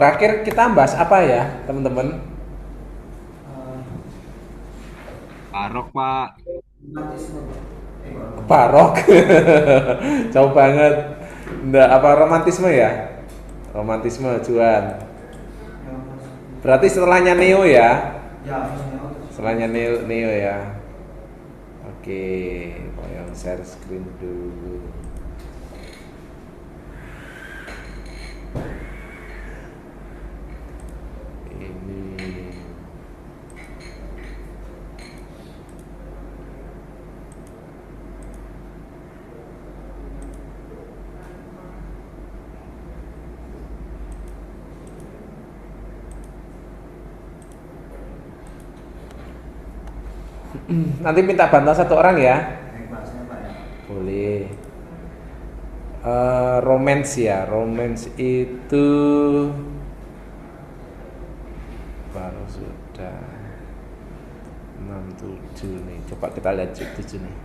Terakhir kita bahas apa ya, teman-teman? Barok Pak. Barok. Jauh banget. Nggak, apa romantisme ya? Romantisme, Juan. Berarti setelahnya Neo ya? Setelahnya Neo ya. Oke, yang share screen dulu. Ini. Nanti minta bantuan satu orang ya. Boleh. Romance ya, romance itu baru sudah 67 nih. Coba kita lihat 7 nih.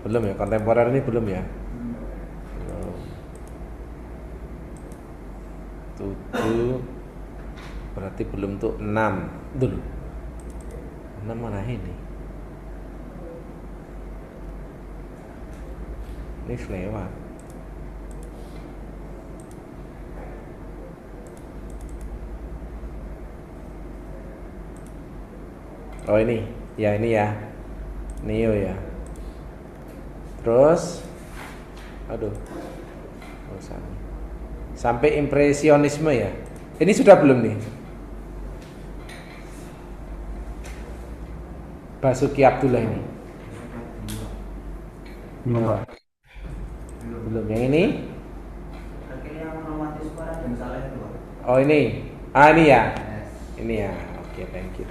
Belum ya, kontemporer ini belum ya. Belum. 7 berarti belum tuh 6 dulu. 6 mana ini? Ini lewat. Oh ini ya, Neo ya. Terus, aduh, sampai impresionisme ya. Ini sudah belum nih? Basuki Abdullah ini. Belum, Pak. Belum. Yang ini? Oh ini. Ah ini ya. Ini ya. Oke, thank you.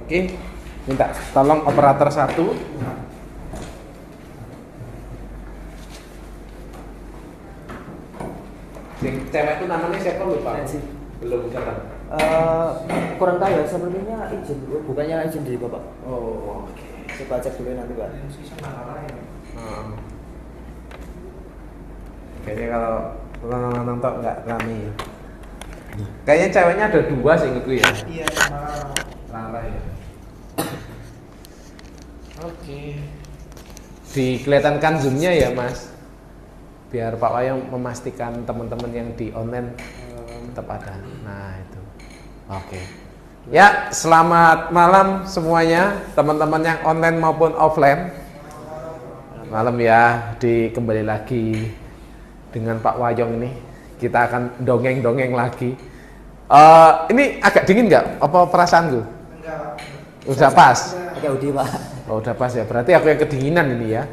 Oke, minta tolong operator 1. Yang cewek itu namanya siapa lupa? Belum catat. Kurang tahu ya, sepertinya izin dulu, bukannya izin dari Bapak. Oh, oke. Coba cek dulu nanti, Pak. Kayaknya kalau lanang-lanang tok nggak rame. Kayaknya ceweknya ada 2 sih ingetku ya. Iya, Lara ya. Oke. Dikelihatankan zoomnya ya Mas, biar Pak Wayang memastikan teman-teman yang di online tetap ada. Nah itu. Oke. Ya, selamat malam semuanya, teman-teman yang online maupun offline. Malam ya, kembali lagi dengan Pak Wayong ini. Kita akan dongeng-dongeng lagi. Ini agak dingin nggak? Apa perasaanku? enggak. Udah pas? Oke, Udi, Pak. Oh, udah pas ya. Berarti aku yang kedinginan ini ya.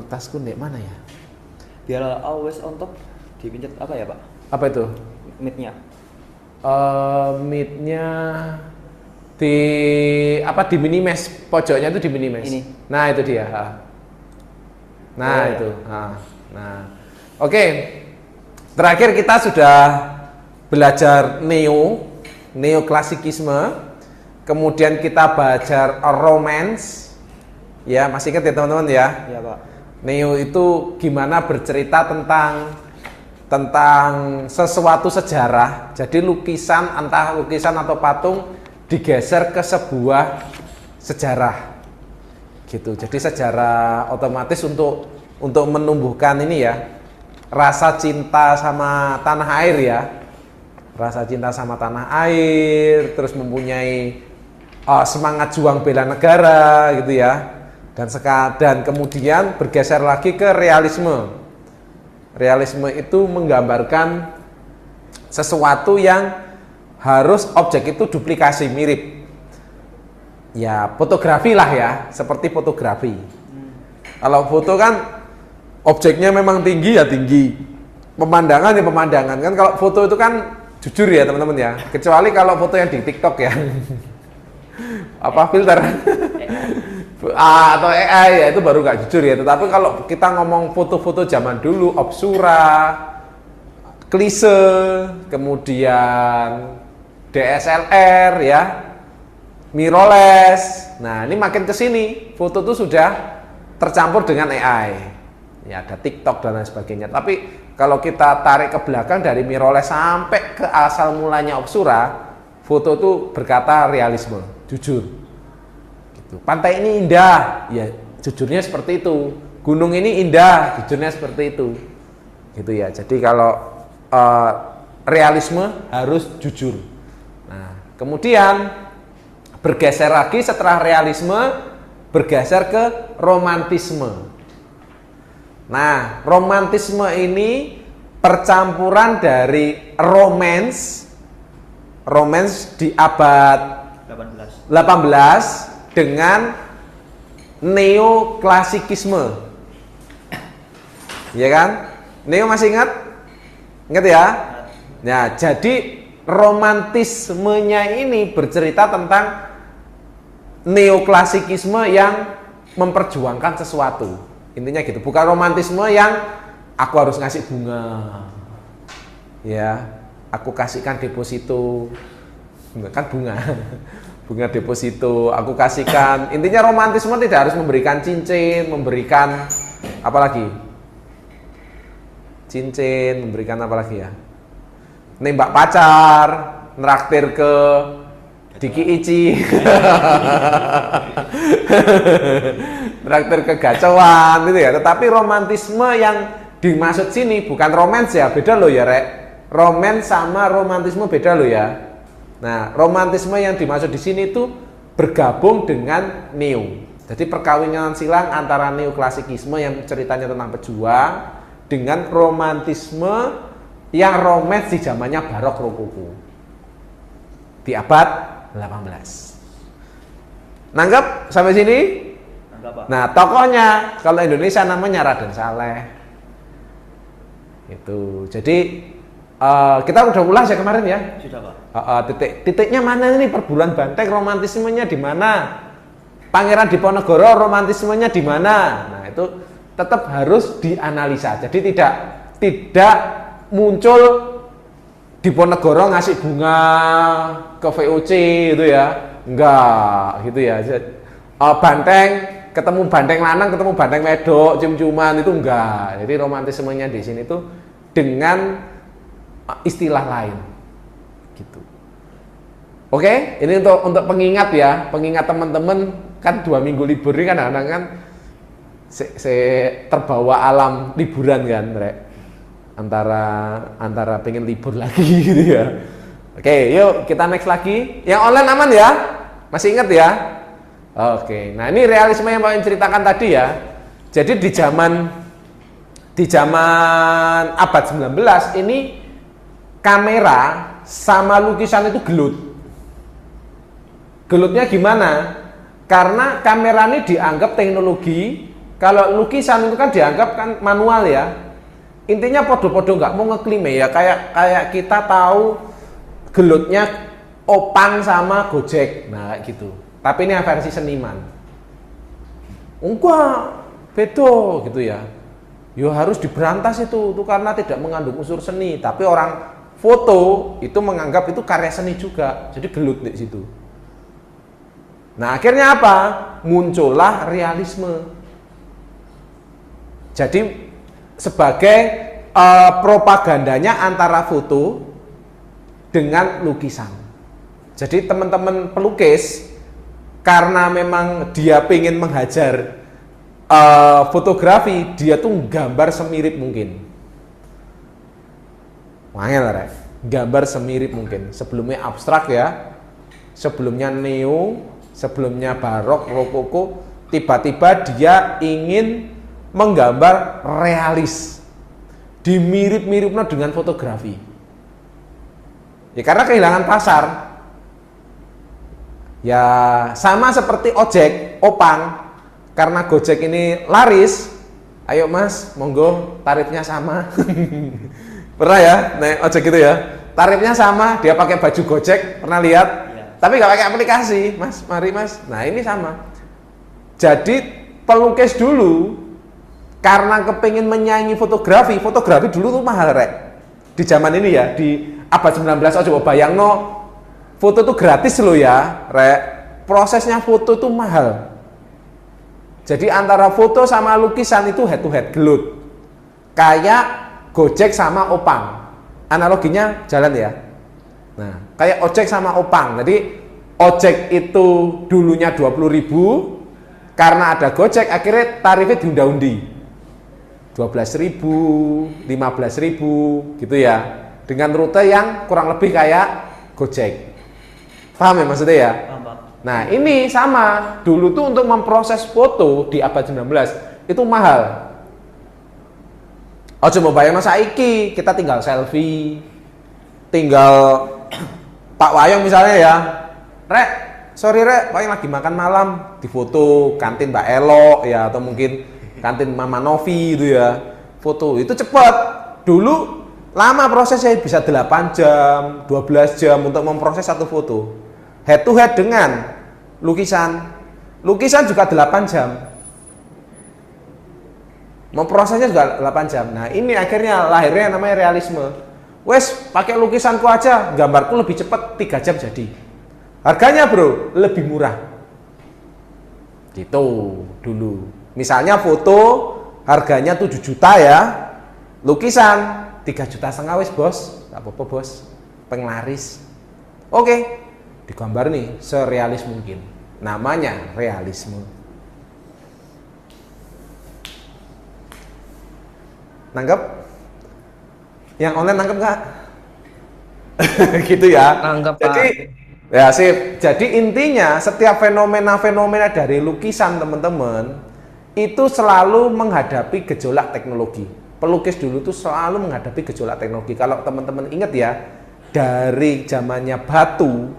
Tasku nih mana ya? Biar always on top dipencet apa ya, Pak? Apa itu? Mid-nya. Mid-nya di minimes, pojoknya itu di minimes. Ini. Nah, itu dia. Nah, Oh, itu. ya. Nah. Oke. Terakhir kita sudah belajar neoklasikisme. Kemudian kita belajar romance. Ya, masih ingat ya teman-teman ya? Iya, Pak. Neo itu gimana bercerita tentang sesuatu sejarah. Jadi lukisan, entah lukisan atau patung digeser ke sebuah sejarah. Gitu. Jadi sejarah otomatis untuk menumbuhkan ini ya, rasa cinta sama tanah air ya. Rasa cinta sama tanah air, terus mempunyai semangat juang bela negara gitu ya. Dan kemudian bergeser lagi ke realisme. Realisme itu menggambarkan sesuatu yang harus objek itu duplikasi, mirip. Ya, fotografi lah ya, seperti fotografi. Kalau foto kan objeknya memang tinggi ya tinggi. Pemandangan ya pemandangan. Kan kalau foto itu kan Jujur ya teman-teman ya. Kecuali kalau foto yang di TikTok ya. Apa filter? Atau AI ya itu baru nggak jujur ya. Tetapi kalau kita ngomong foto-foto zaman dulu, obscura, klise, kemudian DSLR ya, mirrorless. Nah, ini makin ke sini foto itu sudah tercampur dengan AI. Ya, ada TikTok dan lain sebagainya. Tapi kalau kita tarik ke belakang dari mirrorless sampai ke asal mulanya obscura, foto itu berkata realisme, jujur. Gitu. Pantai ini indah, ya jujurnya seperti itu. Gunung ini indah, jujurnya seperti itu. Gitu ya. Jadi kalau realisme harus jujur. Nah, kemudian bergeser lagi setelah realisme, bergeser ke romantisme. Nah, romantisme ini percampuran dari romance di abad 18 dengan neoklasikisme. Ya kan? Neo masih ingat? Ingat ya? Nah, jadi romantismenya ini bercerita tentang neoklasikisme yang memperjuangkan sesuatu. Intinya gitu, bukan romantisme yang aku harus ngasih bunga. Ya, aku kasihkan deposito. Kan bunga. Bunga deposito, aku kasihkan. Intinya romantisme tidak harus memberikan cincin, memberikan apa lagi? Cincin, memberikan apa lagi ya? Nembak pacar, neraktir ke Diki Ici, neraktir ke gacoan gitu ya. Tetapi romantisme yang dimaksud sini bukan romance ya, beda loh ya rek. Romance sama romantisme beda loh ya. Nah, romantisme yang dimaksud di sini itu bergabung dengan neo. Jadi perkawinan silang antara neoklasikisme yang ceritanya tentang pejuang dengan romantisme yang romance di zamannya barok rokoko di abad 18. Nanggap sampai sini? Nanggap, Pak. Nah, tokohnya kalau Indonesia namanya Raden Saleh. Itu. Jadi kita udah ulas ya kemarin ya. Sudah, Pak. Titiknya mana ini Perburuan Banteng, romantismenya di mana? Pangeran Diponegoro romantismenya di mana? Nah, itu tetap harus dianalisa. Jadi tidak muncul Diponegoro ngasih bunga ke VOC itu ya. Enggak, gitu ya. Banteng ketemu banteng lanang, ketemu banteng wedok, cium-ciuman itu enggak. Jadi romantismenya di sini tuh dengan istilah lain. Gitu. Oke, ini untuk pengingat ya, pengingat teman-teman kan 2 minggu libur ini kan kadang kan terbawa alam liburan kan, Rek. Antara pengen libur lagi gitu ya. Oke, yuk kita next lagi. Yang online aman ya? Masih ingat ya? Oke. Nah, ini realisme yang mau ceritakan tadi ya. Jadi di zaman abad 19 ini kamera sama lukisan itu gelut. Gelutnya gimana? Karena kamera ini dianggap teknologi, kalau lukisan itu kan dianggap kan manual ya. Intinya podo-podo nggak mau ngeklaim ya, kayak kita tahu gelutnya Opang sama Gojek, nah kayak gitu. Tapi ini versi seniman. Enggak, bedo gitu ya. Yo harus diberantas itu karena tidak mengandung unsur seni. Tapi orang foto itu menganggap itu karya seni juga, jadi gelut di situ. Nah akhirnya apa? Muncullah realisme. Jadi sebagai propagandanya antara foto dengan lukisan. Jadi teman-teman pelukis karena memang dia pengen menghajar fotografi, dia tuh gambar semirip mungkin. Makanya gambar semirip mungkin. Sebelumnya abstrak ya, sebelumnya neo, sebelumnya barok, rokoko, tiba-tiba dia ingin menggambar realis, dimirip-miripnya dengan fotografi. Ya karena kehilangan pasar. Ya sama seperti ojek, Opang. Karena Gojek ini laris, ayo mas, monggo tarifnya sama. Pernah ya naik ojek gitu ya? tarifnya sama, dia pakai baju Gojek, pernah lihat? Iya. Tapi nggak pakai aplikasi, Mas, mari Mas. Nah ini sama. Jadi pelukis dulu, karena kepingin menyaingi fotografi dulu tuh mahal, Rek. Di zaman ini ya, di abad 19, coba bayang no, foto tuh gratis loh ya, Rek. Prosesnya foto tuh mahal. Jadi antara foto sama lukisan itu head to head, gelut. Kayak Gojek sama Opang. Analoginya jalan ya. Nah, kayak ojek sama Opang. Jadi ojek itu dulunya 20.000, karena ada Gojek akhirnya tarifnya diundi-undi. 12.000, 15.000 gitu ya. Dengan rute yang kurang lebih kayak Gojek. Paham ya maksudnya ya? Nah, ini sama. Dulu tuh untuk memproses foto di abad 19 itu mahal. Oh, coba bayangin saiki kita tinggal selfie, tinggal Pak Wayang misalnya ya, Rek, sorry Rek, Wayang lagi makan malam, di foto kantin Mbak Elok ya, atau mungkin kantin Mama Novi itu ya, foto itu cepat. Dulu lama prosesnya, bisa 8 jam, 12 jam untuk memproses satu foto. Head to head dengan lukisan juga 8 jam. Memprosesnya juga 8 jam. Nah ini akhirnya lahirnya namanya realisme. Wes pakai lukisanku aja, gambarku lebih cepat, 3 jam jadi. Harganya bro lebih murah. Gitu dulu. Misalnya foto harganya 7 juta ya, lukisan 3,5 juta wes bos, gak apa-apa bos, penglaris. Oke, digambar nih serealis mungkin. Namanya realisme. Nangkep? Yang online nangkep nggak? Gitu ya. Nangkep, Jadi, Pak. ya sip. Jadi intinya setiap fenomena-fenomena dari lukisan teman-teman itu selalu menghadapi gejolak teknologi. Pelukis dulu tuh selalu menghadapi gejolak teknologi. Kalau teman-teman ingat ya, dari zamannya batu,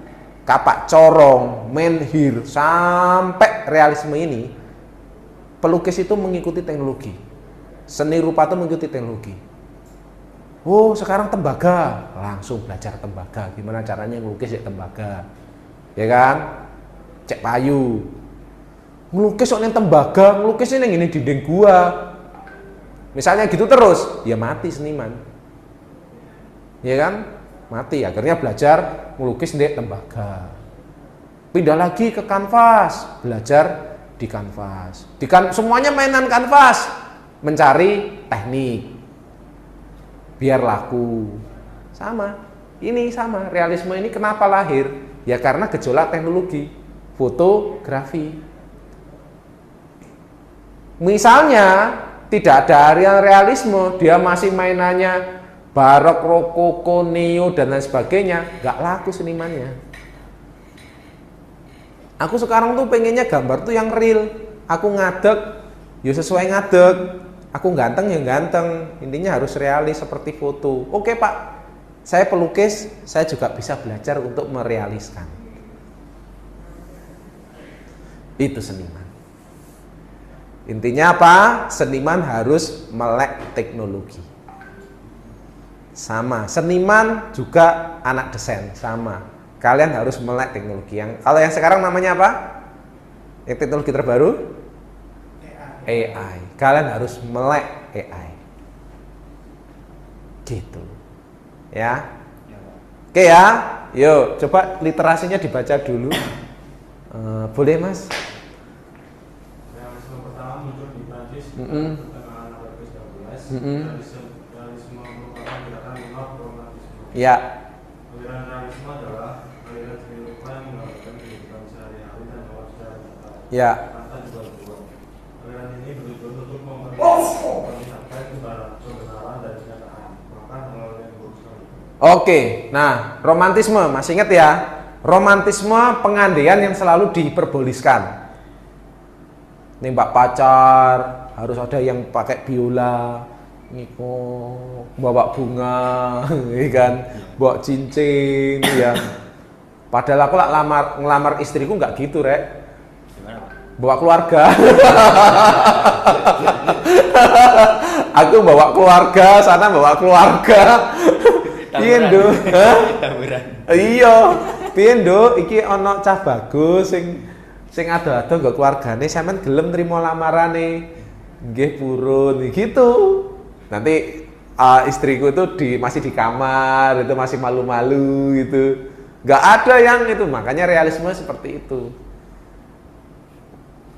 kapak corong, menhir sampai realisme ini, pelukis itu mengikuti teknologi. Seni rupa itu mengikuti teknologi. Oh, sekarang tembaga, langsung belajar tembaga. Gimana caranya ngelukis ya tembaga, ya kan? Cek payu. Ngelukis soalnya tembaga, ngelukis ini dinding gua. Misalnya gitu terus, ya mati seniman. Ya kan? Mati. Akhirnya belajar ngelukis di tembaga. Pindah lagi ke kanvas, belajar di kanvas. Semuanya mainan kanvas. Mencari teknik biar laku. Sama, ini sama, realisme ini kenapa lahir? Ya karena gejolak teknologi fotografi. Misalnya tidak ada realisme, dia masih mainannya barok, rokoko, neo dan lain sebagainya, nggak laku senimannya. Aku sekarang tuh pengennya gambar tuh yang real. Aku ngadeg, ya sesuai ngadeg. Aku ganteng ya ganteng, intinya harus realis seperti foto. Oke Pak, saya pelukis, saya juga bisa belajar untuk merealiskan. Itu seniman. Intinya apa? Seniman harus melek teknologi. Sama, seniman juga anak desain, sama. Kalian harus melek teknologi. Kalau yang sekarang namanya apa? Yang teknologi terbaru? AI. Kalian harus melek AI. Gitu. Ya. Oke ya. Yuk, coba literasinya dibaca dulu. Boleh, Mas? Realisme pertama muncul di Prancis pertengahan abad ke-19. Realisme merupakan gerakan luar romantisme. Ya. Aliran realisme adalah aliran seni rupa yang menggambarkan kehidupan sehari-hari dan olah secara nyata. Ya. Tanpa dibuat-buat. Aliran ini bertujuan untuk memperlihatkan kebenaran dan kenyataan, bahkan melalui yang buruk sekali. Oke. Nah, romantisme, masih ingat ya? Romantisme pengandaian yang selalu diperboliskan. Nembak pacar, harus ada yang pakai biola, ngiko, bawa bunga, ya kan, bawa cincin, ya. Padahal aku lah ngelamar istriku nggak gitu, Rek. Bawa keluarga. Aku bawa keluarga, sana bawa keluarga. Piye, Nduk? Hah? Tawuran. Iya. Piye, Nduk? Iki ana cah bagus sing ado-ado nggo keluargane sampean gelem trimo lamarane. Nggih purun gitu. Nanti istriku itu masih di kamar, itu masih malu-malu gitu. Nggak ada yang itu, makanya realisme seperti itu.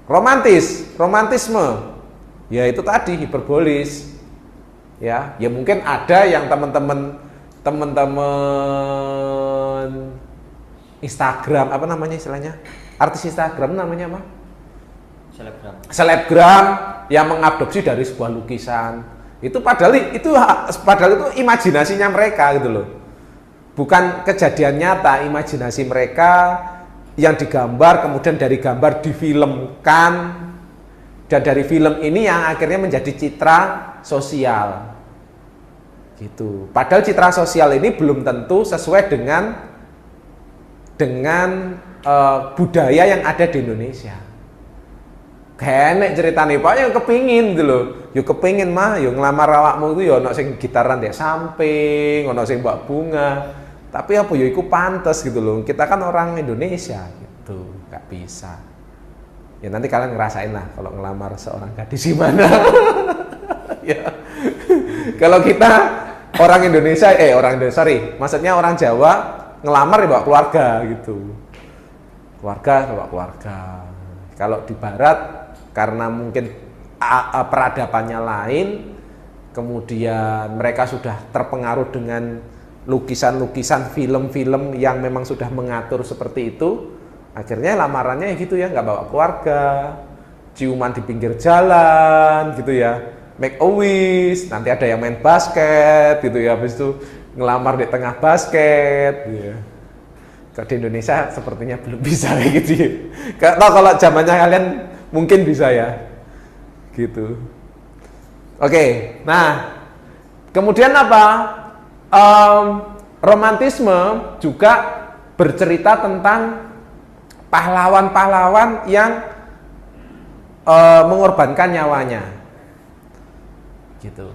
Romantisme. Ya itu tadi hiperbolis. Ya mungkin ada yang teman-teman Instagram, apa namanya istilahnya? Artis Instagram namanya apa? Selebgram yang mengadopsi dari sebuah lukisan. Itu padahal itu imajinasinya mereka gitu loh. Bukan kejadian nyata, imajinasi mereka yang digambar, kemudian dari gambar difilmkan, dan dari film ini yang akhirnya menjadi citra sosial gitu. Padahal citra sosial ini belum tentu sesuai dengan budaya yang ada di Indonesia. Kayak ceritane Pak yang kepingin gitu loh. Yo kepingin mah yo ngelamar awakmu itu yo ono sing gitaran di samping, ono sing mbak bunga. Tapi apa yo iku pantes gitu loh. Kita kan orang Indonesia gitu, nggak bisa. Ya nanti kalian ngerasain lah kalau ngelamar seorang gadis gimana. Ya. Kalau kita orang Indonesia, maksudnya orang Jawa ngelamar ya bawa keluarga gitu. Bawa keluarga. Kalau di Barat karena mungkin peradabannya lain, kemudian mereka sudah terpengaruh dengan lukisan-lukisan film-film yang memang sudah mengatur seperti itu. Akhirnya lamarannya gitu ya, nggak bawa keluarga, ciuman di pinggir jalan gitu ya, make a wish, nanti ada yang main basket gitu ya, habis itu ngelamar di tengah basket gitu ya. Kalau di Indonesia sepertinya belum bisa kayak gitu ya. Kalau zamannya kalian mungkin bisa ya gitu. Oke, nah kemudian apa? Romantisme juga bercerita tentang pahlawan-pahlawan yang mengorbankan nyawanya gitu.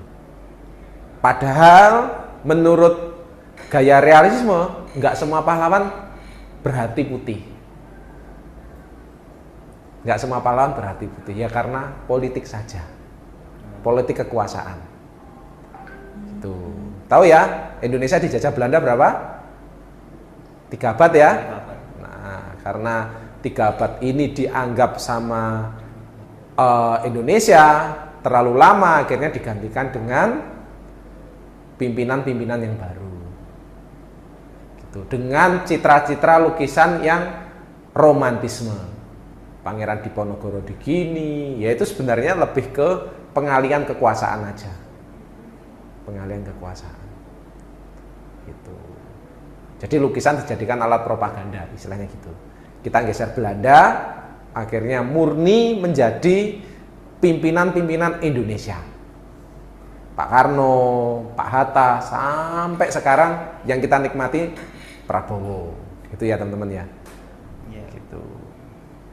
Padahal menurut gaya realisme nggak semua pahlawan berhati putih. Nggak semua pahlawan berhati putih ya, karena politik saja, politik kekuasaan. Itu tahu ya, Indonesia dijajah Belanda berapa? 3 abad ya. Karena 3 abad ini dianggap sama Indonesia terlalu lama, akhirnya digantikan dengan pimpinan-pimpinan yang baru gitu, dengan citra-citra lukisan yang romantisme. Pangeran Diponegoro digini, yaitu sebenarnya lebih ke pengalian kekuasaan aja, pengalian kekuasaan gitu. Jadi lukisan dijadikan alat propaganda, istilahnya gitu. Kita geser Belanda, akhirnya murni menjadi pimpinan-pimpinan Indonesia. Pak Karno, Pak Hatta, sampai sekarang yang kita nikmati Prabowo. Gitu ya teman-teman ya. Gitu.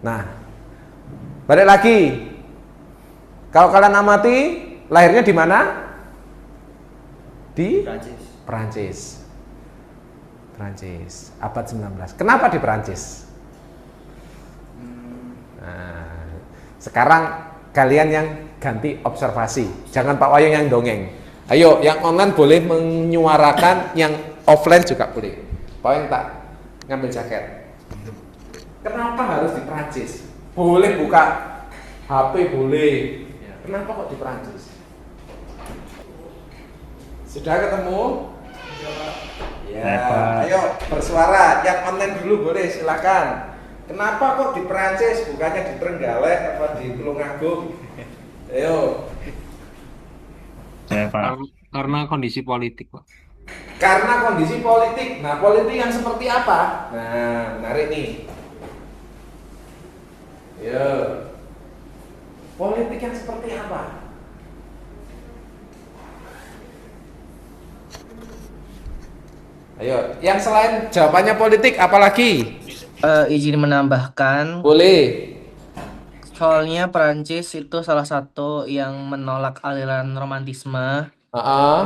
Nah, balik lagi. Kalau kalian amati, lahirnya di mana? Di Perancis. Perancis, abad 19. Kenapa di Perancis? Nah, sekarang kalian yang ganti observasi, jangan Pak Wayang yang dongeng. Ayo, yang online boleh menyuarakan, yang offline juga boleh. Pak Wayang tak ngambil jaket. Kenapa harus di Perancis? Boleh buka HP boleh. Kenapa kok di Perancis? Sudah ketemu? Ya, ayo bersuara. Yang online dulu boleh, silakan. Kenapa kok di Perancis, bukannya di Trenggalek apa di Tulungagung? Ayo. Ya, Pak. Karena kondisi politik, Pak. Karena kondisi politik. Nah, politik yang seperti apa? Nah, menarik nih. Yo. Politik yang seperti apa? Ayo, yang selain jawabannya politik apalagi? Izin menambahkan, Boleh. soalnya Perancis itu salah satu yang menolak aliran romantisme. Heeh.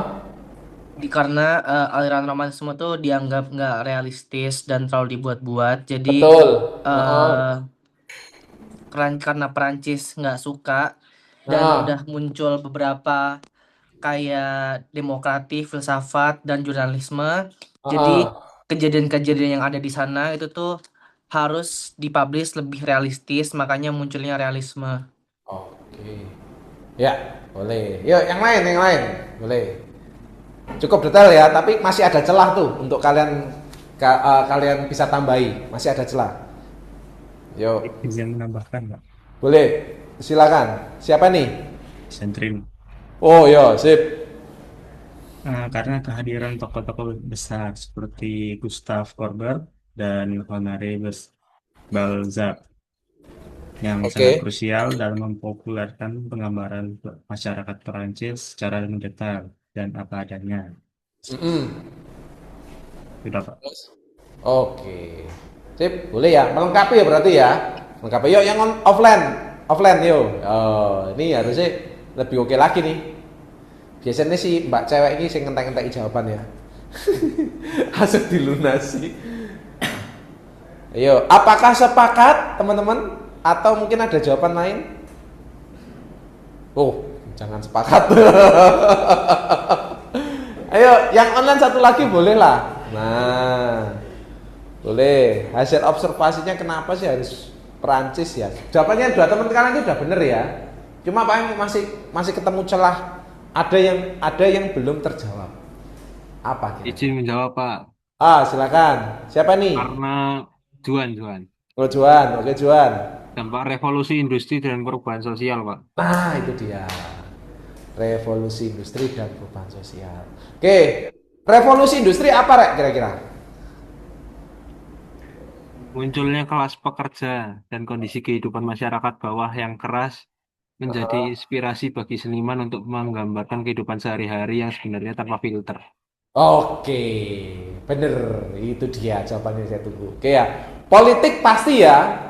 karena aliran romantisme tuh dianggap nggak realistis dan terlalu dibuat-buat. Jadi Betul. Heeh. eh karena Perancis nggak suka dan Heeh. udah muncul beberapa kayak demokratif, filsafat, dan jurnalisme. Heeh. Jadi kejadian-kejadian yang ada di sana itu tuh harus dipublish lebih realistis, makanya munculnya realisme. Oke. Ya, boleh. Yuk, yang lain, yang lain. Boleh. Cukup detail ya, tapi masih ada celah tuh untuk kalian kalian bisa tambahi. Masih ada celah. Yuk, Izin menambahkan, Pak. boleh. Silakan. Siapa nih? Sentrin. Oh, ya, sip. Karena kehadiran tokoh-tokoh besar seperti Gustav Courbet dan Honoré Balzac yang sangat Oke. krusial dalam mempopulerkan penggambaran masyarakat Perancis secara mendetail dan apa adanya. Mm-mm. Sudah, Pak. Oke. Sip, boleh ya. Melengkapi ya berarti ya. Melengkapi. Yuk, yang offline. Offline, yuk. Oh, ini harusnya lebih oke lagi nih. Biasanya sih mbak cewek ini sing ngentek-ngentek jawaban ya. Langsung dilunasi. Ayo, apakah sepakat teman-teman? Atau mungkin ada jawaban lain? Oh, jangan sepakat. Ayo, yang online satu lagi boleh lah. Nah, boleh. Hasil observasinya kenapa sih harus Perancis ya? Jawabannya dua teman kalian itu udah bener ya. Cuma Pak masih ketemu celah. Ada yang belum terjawab. Apa kira? Izin menjawab, Pak. Silakan. Siapa nih? Karena Juan. Oh, Juan. Oke, Juan. Dampak revolusi industri dan perubahan sosial, Pak. Nah, itu dia. Revolusi industri dan perubahan sosial. Oke. Revolusi industri apa, Rek, kira-kira? Munculnya kelas pekerja dan kondisi kehidupan masyarakat bawah yang keras menjadi inspirasi bagi seniman untuk menggambarkan kehidupan sehari-hari yang sebenarnya tanpa filter. Oke, bener. Itu dia jawabannya saya tunggu. Oke ya. Politik pasti ya.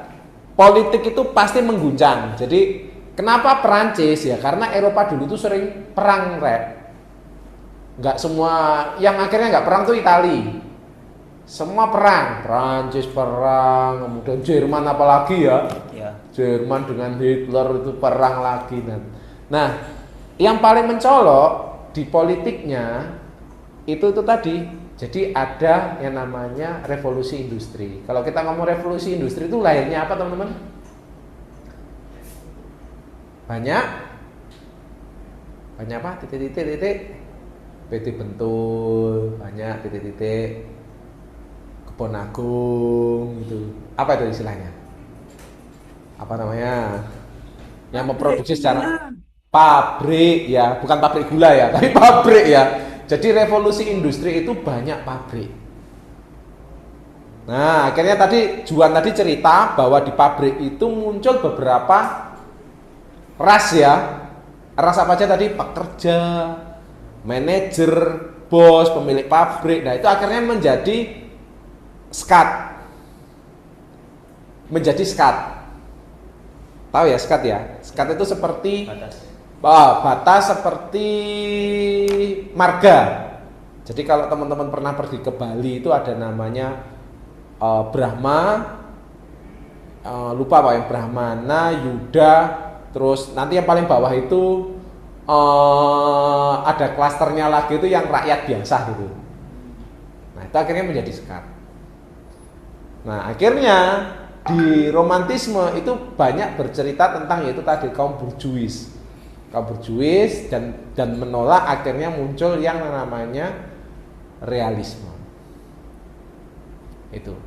Politik itu pasti mengguncang. Jadi kenapa Perancis ya? Karena Eropa dulu tuh sering perang, Rek. Nggak semua, yang akhirnya nggak perang tuh Itali. Semua perang, Perancis perang, kemudian Jerman apalagi ya. Ya. Jerman dengan Hitler itu perang lagi. Nah, yang paling mencolok di politiknya itu tadi. Jadi ada yang namanya revolusi industri. Kalau kita ngomong revolusi industri itu lahirnya apa, teman-teman? Banyak apa? Titik-titik. PT Bentul, banyak titik-titik. Kebon Agung gitu. Apa itu istilahnya? Apa namanya? Yang memproduksi secara pabrik ya, bukan pabrik gula ya, tapi pabrik ya. Jadi revolusi industri itu banyak pabrik. Nah, akhirnya Juan tadi cerita bahwa di pabrik itu muncul beberapa ras ya. Ras apa aja tadi? Pekerja, manajer, bos, pemilik pabrik. Nah, itu akhirnya menjadi skat. Menjadi skat. Tahu ya skat ya? Skat itu seperti batas seperti marga. Jadi kalau teman-teman pernah pergi ke Bali itu ada namanya Brahma, lupa Pak yang Brahmana, Yuda, terus nanti yang paling bawah itu ada klasternya lagi itu yang rakyat biasa gitu. Nah itu akhirnya menjadi sekat. Nah akhirnya di romantisme itu banyak bercerita tentang yaitu tadi kaum burjuis dan menolak, akhirnya muncul yang namanya realisme. Itu.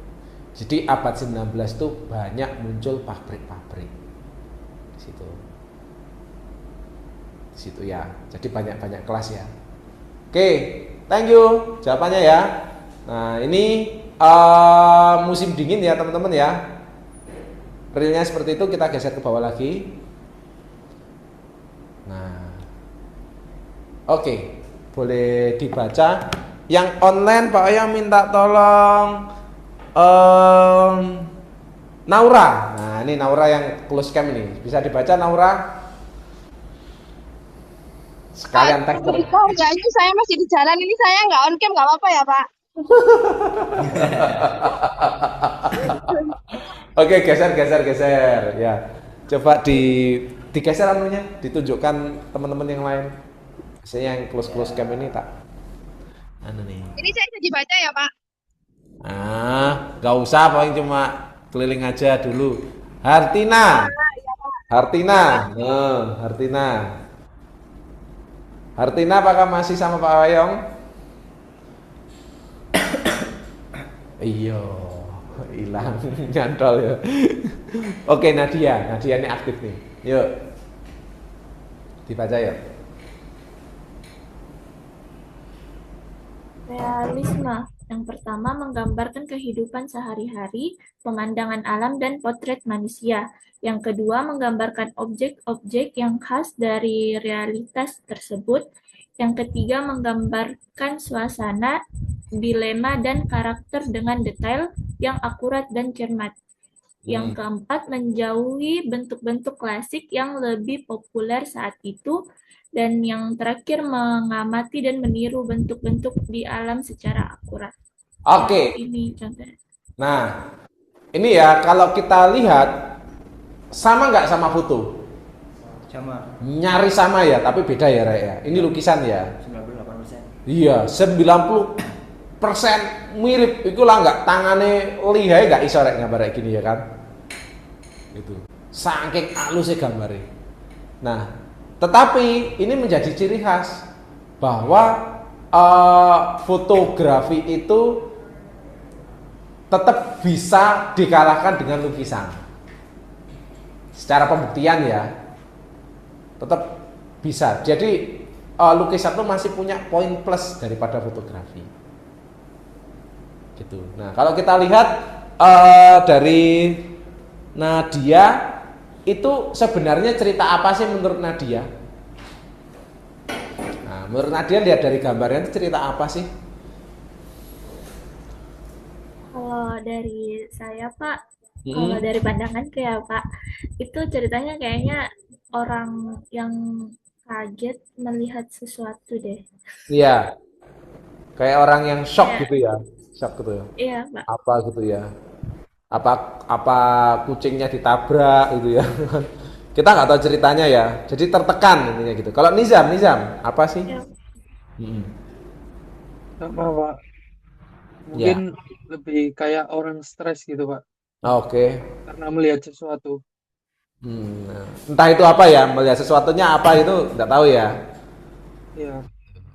Jadi abad 19 itu banyak muncul pabrik-pabrik. Di situ. Di situ ya. Jadi banyak-banyak kelas ya. Oke, thank you jawabannya ya. Nah, ini musim dingin ya, teman-teman ya. Realnya seperti itu, kita geser ke bawah lagi. Nah, oke, boleh dibaca. Yang online Pak Ayah minta tolong Naura. Nah, ini Naura yang close cam ini. Bisa dibaca Naura? Sekalian teker. Enggak, ini saya masih di jalan ini, saya nggak on cam, nggak apa-apa ya Pak? Oke, geser ya. Coba digeser anunya, ditunjukkan teman-teman yang lain. Saya yang close cam ini tak anu nih. Ini saya bisa dibaca ya Pak? Nggak usah, paling cuma keliling aja dulu. Hartina, Hartina, apakah masih sama Pak Wayong? Iya, hilang, nyantol ya. Oke, Nadia ini aktif nih. Yuk, dibaca ya. Realisme. Yang pertama, menggambarkan kehidupan sehari-hari, pemandangan alam, dan potret manusia. Yang kedua, menggambarkan objek-objek yang khas dari realitas tersebut. Yang ketiga, menggambarkan suasana, dilema, dan karakter dengan detail yang akurat dan cermat. Yang keempat, menjauhi bentuk-bentuk klasik yang lebih populer saat itu. Dan yang terakhir, mengamati dan meniru bentuk-bentuk di alam secara akurat. Oke. Ini contohnya. Nah, ini ya kalau kita lihat sama nggak sama foto? Sama Nyari sama ya, tapi beda ya, Rek ya. Ini lukisan ya. 98%. Iya, 90% mirip. Iku lah nggak tangane lihai nggak iso rek gambar kayak gini ya kan? Itu. Saking halusnya gambarnya. Nah, tetapi ini menjadi ciri khas bahwa fotografi itu tetap bisa dikalahkan dengan lukisan. Secara pembuktian ya, tetap bisa. Jadi lukisan itu masih punya poin plus daripada fotografi. Gitu. Nah, kalau kita lihat dari Nadia, itu sebenarnya cerita apa sih menurut Nadia? Nah, menurut Nadia lihat dari gambarnya itu cerita apa sih? Kalau dari saya Pak, kalau dari pandangan saya Pak, itu ceritanya kayaknya orang yang kaget melihat sesuatu deh. Iya. Kayak orang yang shock Kayak, gitu ya. Shock gitu ya. iya Pak. Apa gitu ya. Apa kucingnya ditabrak gitu ya. Kita nggak tahu ceritanya ya. Jadi tertekan intinya gitu. Kalau Nizam apa sih? Ya, Mm-mm. Sama Pak, Ya. mungkin lebih kayak orang stres gitu Pak, Oke. karena melihat sesuatu. Nah, entah itu apa ya, melihat sesuatunya apa itu nggak tahu ya. Ya,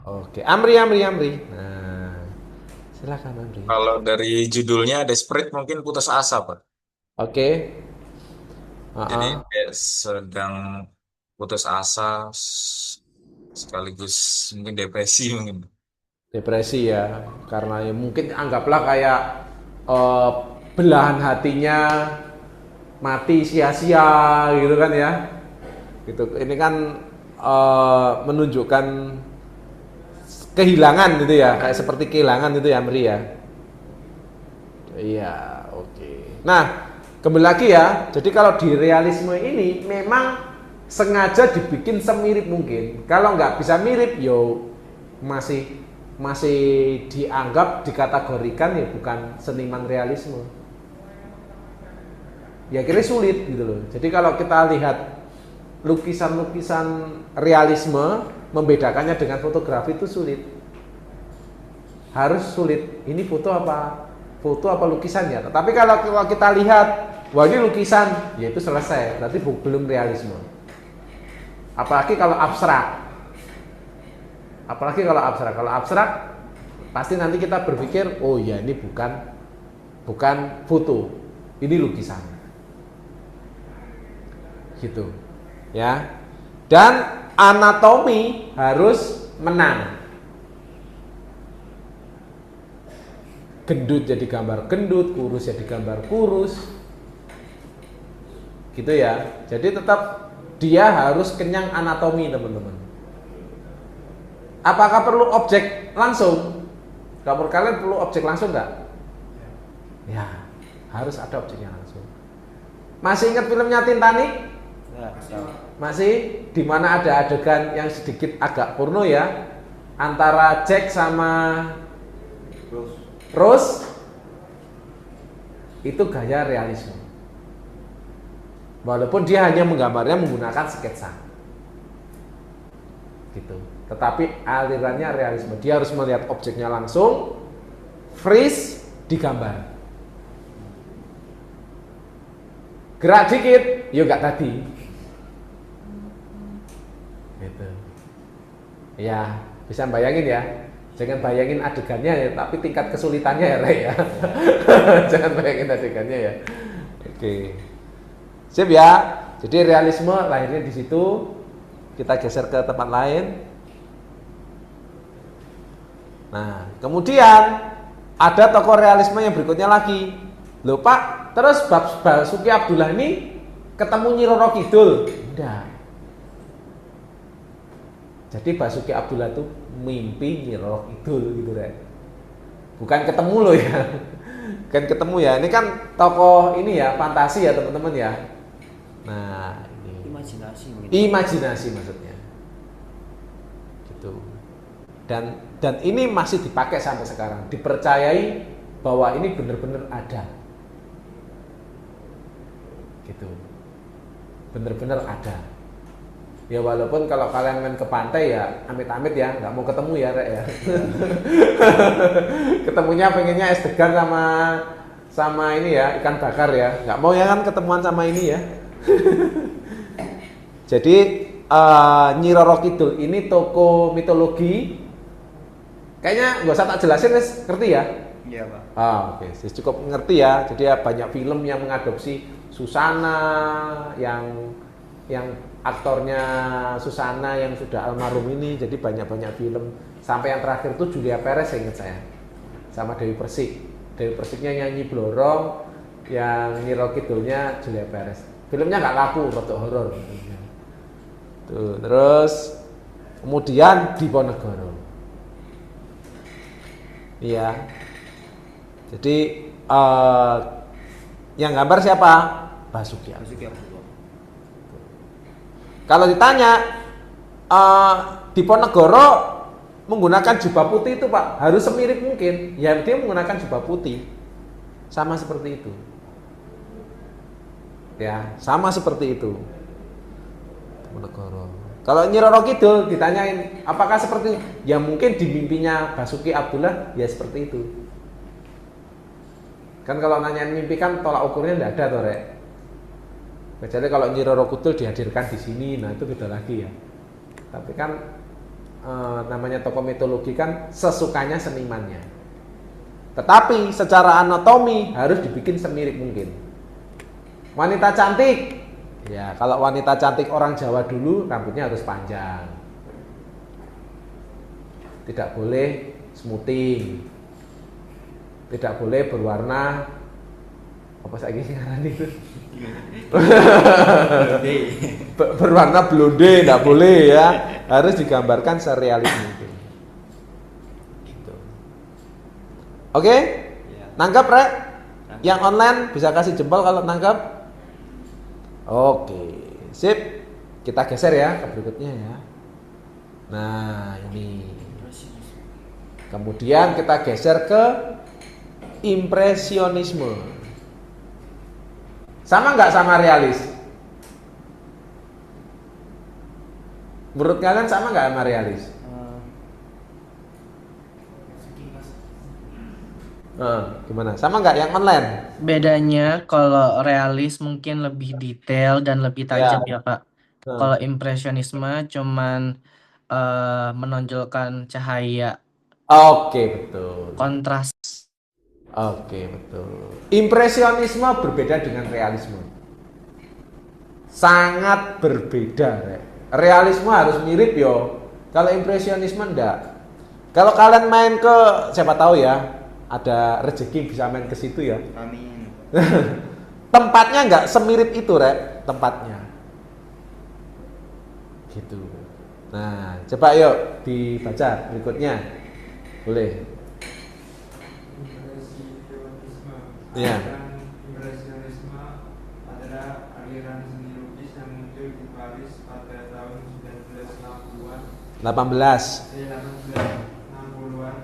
Oke, Amri. Nah, silakan Amri. Kalau dari judulnya Desperate mungkin putus asa, Pak. Oke. Jadi Ah. kayak sedang putus asa sekaligus mungkin depresi mungkin. Depresi ya, karena ya mungkin anggaplah kayak eh, belahan hatinya mati sia-sia gitu kan ya. Gitu. Ini kan menunjukkan kehilangan gitu ya, kayak seperti kehilangan itu ya Amri ya. Iya, oke. Nah, kembali lagi ya. Jadi kalau di realisme ini memang sengaja dibikin semirip mungkin. Kalau nggak bisa mirip, yo masih dianggap dikategorikan ya bukan seniman realisme. Ya kira sulit gitu loh. Jadi kalau kita lihat lukisan-lukisan realisme, membedakannya dengan fotografi itu sulit. Harus sulit. Ini foto apa lukisannya. Tapi kalau kita lihat, wah ini lukisan, ya itu selesai. Berarti belum realisme. Apalagi kalau abstrak. Kalau abstrak pasti nanti kita berpikir, oh ya ini bukan foto, ini lukisan. Gitu. Ya. Dan anatomi harus menang. Gendut jadi gambar gendut, kurus jadi gambar kurus. Gitu ya. Jadi tetap dia harus kenyang anatomi, teman-teman. Apakah perlu objek langsung? Kalau kalian perlu objek langsung nggak? Ya, harus ada objeknya langsung. Masih ingat filmnya Titanic? Masih di mana ada adegan yang sedikit agak porno ya, antara Jack sama Rose, itu gaya realisme. Walaupun dia hanya menggambarnya menggunakan sketsa, gitu. Tetapi alirannya realisme. Dia harus melihat objeknya langsung, freeze, digambar. Gerak dikit, yuk gak tadi. Gitu. Ya, bisa bayangin ya. Jangan bayangin adegannya ya, tapi tingkat kesulitannya ya, Ray ya. Jangan bayangin adegannya ya. Oke. Sip ya. Jadi realisme lahirnya di situ. Kita geser ke tempat lain. Nah, kemudian ada tokoh realisme yang berikutnya lagi. Loh Pak, terus Basuki Abdullah ini ketemu Nyi Roro Kidul? Enggak. Jadi Basuki Abdullah itu mimpi Nyi Roro Kidul gitu deh. Bukan ketemu loh ya. Bukan ketemu ya. Ini kan tokoh ini ya, fantasi ya teman-teman ya. Nah, ini Imajinasi mungkin. imajinasi maksudnya. Gitu. Dan ini masih dipakai sampai sekarang. Dipercayai bahwa ini benar-benar ada. Gitu. Benar-benar ada. Ya walaupun kalau kalian main ke pantai ya amit-amit ya nggak mau ketemu ya Rek ya. Ketemunya pengennya es degan sama ini ya ikan bakar ya, nggak mau ya kan ketemuan sama ini ya. Jadi Nyi Roro Kidul ini tokoh mitologi. Kayaknya nggak usah tak jelasin, wes ngerti ya? Iya Pak. Oke, cukup ngerti ya. Jadi ya banyak film yang mengadopsi Susana, yang aktornya Susana yang sudah almarhum ini. Jadi banyak film. Sampai yang terakhir tuh Julia Perez, saya ingat saya, sama Dewi Persik. Dewi Persiknya nyanyi Blorong, yang Nyi Roro Kidulnya Julia Perez. Filmnya nggak laku, rotok horor. Tuh, terus kemudian Diponegoro. Iya. Jadi yang gambar siapa? Basuki Abdullah. Kalau ditanya Diponegoro menggunakan jubah putih itu Pak, harus semirip mungkin. Ya dia menggunakan jubah putih. Sama seperti itu. Ya, sama seperti itu. Diponegoro. Kalau Nyi Roro Kidul ditanyain apakah seperti itu? Ya mungkin di mimpinya Basuki Abdullah ya seperti itu. Kan kalau nanyain mimpi kan tolak ukurnya enggak ada tuh Rek. Kecuali kalau Nyi Roro Kidul dihadirkan di sini, nah itu beda lagi ya. Tapi kan namanya tokoh mitologi kan sesukanya senimannya. Tetapi secara anatomi harus dibikin semirip mungkin. Wanita cantik. Ya, kalau wanita cantik orang Jawa dulu rambutnya harus panjang. Tidak boleh smoothing. Tidak boleh berwarna apa saiki ngaran itu? Berwarna blonde, tidak boleh ya. Harus digambarkan serealis mungkin. Gitu. Oke? Nangkap, Rek? Yang online bisa kasih jempol kalau nangkap. Oke, sip. Kita geser ya ke berikutnya ya. Nah, ini. Kemudian kita geser ke impresionisme. Sama nggak sama realis? Menurut kalian sama nggak sama realis? Gimana? Sama nggak yang online? Bedanya kalau realis mungkin lebih detail dan lebih tajam ya Pak. Hmm. Kalau impresionisme cuman menonjolkan cahaya, Oke, betul. kontras. Oke, betul. Impresionisme berbeda dengan realisme. Sangat berbeda, Rek. Realisme harus mirip yo. Kalau impresionisme enggak. Kalau kalian main ke siapa tahu ya, ada rezeki bisa main ke situ ya. Amin. Tempatnya enggak semirip itu, Rek, tempatnya. Gitu. Nah, coba yuk dibaca berikutnya. Boleh. Ya. Impresionisme adalah aliran seni lukis yang muncul di Paris pada tahun 1960-an, 18. 1960-an.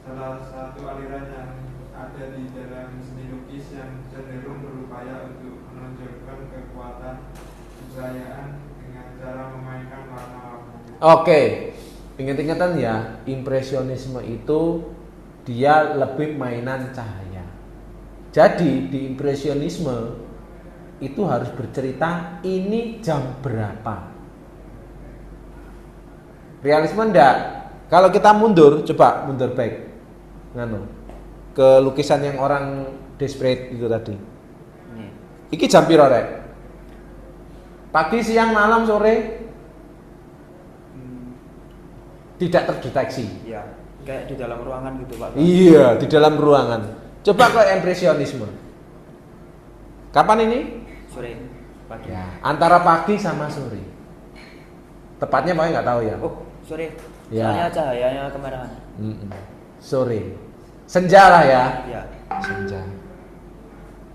Salah satu aliran yang ada di dalam seni lukis yang cenderung berupaya untuk menonjolkan kekuatan kebudayaan dengan cara memainkan warna-warna. Oke, ingat-ingatan ya, impresionisme itu dia lebih mainan cahaya. Jadi di impresionisme itu harus bercerita ini jam berapa. Realisme enggak. Kalau kita mundur, coba mundur baik. Nganu. Ke lukisan yang orang desperate itu tadi. Iki jam piro rek? Pagi, siang, malam, sore? Tidak terdeteksi. Ya, kayak di dalam ruangan gitu Pak. Iya, di dalam ruangan. Coba ke impresionisme. Kapan ini? Sore, pagi. Ya, antara pagi sama sore. Tepatnya pokoknya nggak tahu ya. Oh, sore. Ya. Soalnya cahayanya kemerahan. Sore. Senja lah ya. Ya. Senja.